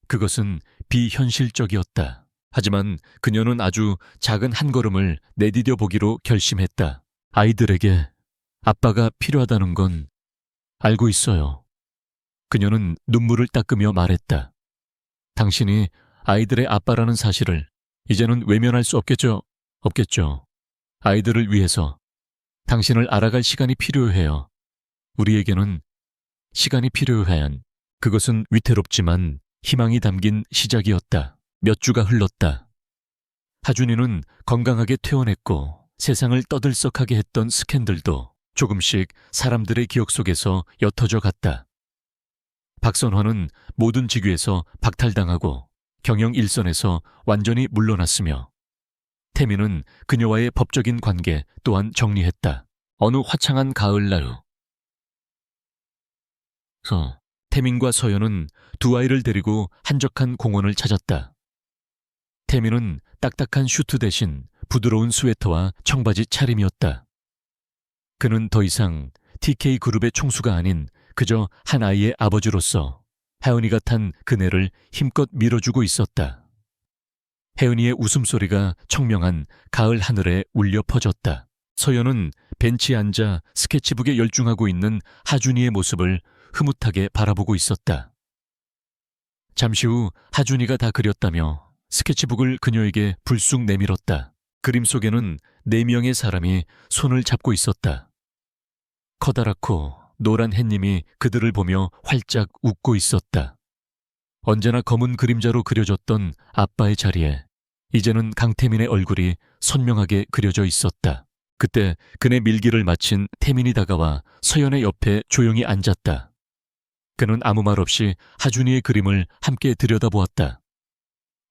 그것은 비현실적이었다. 하지만 그녀는 아주 작은 한 걸음을 내디뎌 보기로 결심했다. 아이들에게 아빠가 필요하다는 건 알고 있어요. 그녀는 눈물을 닦으며 말했다. 당신이 아이들의 아빠라는 사실을 이제는 외면할 수 없겠죠? 없겠죠. 아이들을 위해서 당신을 알아갈 시간이 필요해요. 우리에게는 시간이 필요한 그것은 위태롭지만 희망이 담긴 시작이었다. 몇 주가 흘렀다. 하준이는 건강하게 퇴원했고 세상을 떠들썩하게 했던 스캔들도 조금씩 사람들의 기억 속에서 옅어져 갔다. 박선화는 모든 직위에서 박탈당하고 경영 일선에서 완전히 물러났으며 태민은 그녀와의 법적인 관계 또한 정리했다. 어느 화창한 가을날 태민과 서연은 두 아이를 데리고 한적한 공원을 찾았다. 태민은 딱딱한 슈트 대신 부드러운 스웨터와 청바지 차림이었다. 그는 더 이상 TK그룹의 총수가 아닌 그저 한 아이의 아버지로서 혜은이가 탄 그네를 힘껏 밀어주고 있었다. 혜은이의 웃음소리가 청명한 가을 하늘에 울려 퍼졌다. 서연은 벤치에 앉아 스케치북에 열중하고 있는 하준이의 모습을 흐뭇하게 바라보고 있었다. 잠시 후 하준이가 다 그렸다며 스케치북을 그녀에게 불쑥 내밀었다. 그림 속에는 4명의 사람이 손을 잡고 있었다. 커다랗고 노란 햇님이 그들을 보며 활짝 웃고 있었다. 언제나 검은 그림자로 그려졌던 아빠의 자리에 이제는 강태민의 얼굴이 선명하게 그려져 있었다. 그때 그네 밀기를 마친 태민이 다가와 서연의 옆에 조용히 앉았다. 그는 아무 말 없이 하준이의 그림을 함께 들여다보았다.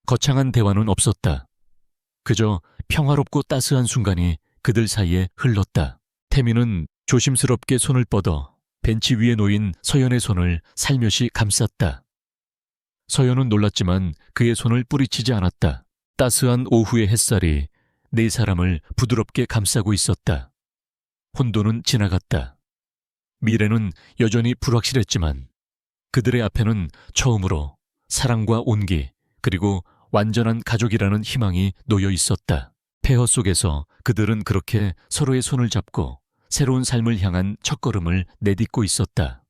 거창한 대화는 없었다. 그저 평화롭고 따스한 순간이 그들 사이에 흘렀다. 태민은 조심스럽게 손을 뻗어 벤치 위에 놓인 서연의 손을 살며시 감쌌다. 서연은 놀랐지만 그의 손을 뿌리치지 않았다. 따스한 오후의 햇살이 네 사람을 부드럽게 감싸고 있었다. 혼돈은 지나갔다. 미래는 여전히 불확실했지만 그들의 앞에는 처음으로 사랑과 온기 그리고 완전한 가족이라는 희망이 놓여 있었다. 폐허 속에서 그들은 그렇게 서로의 손을 잡고 새로운 삶을 향한 첫걸음을 내딛고 있었다.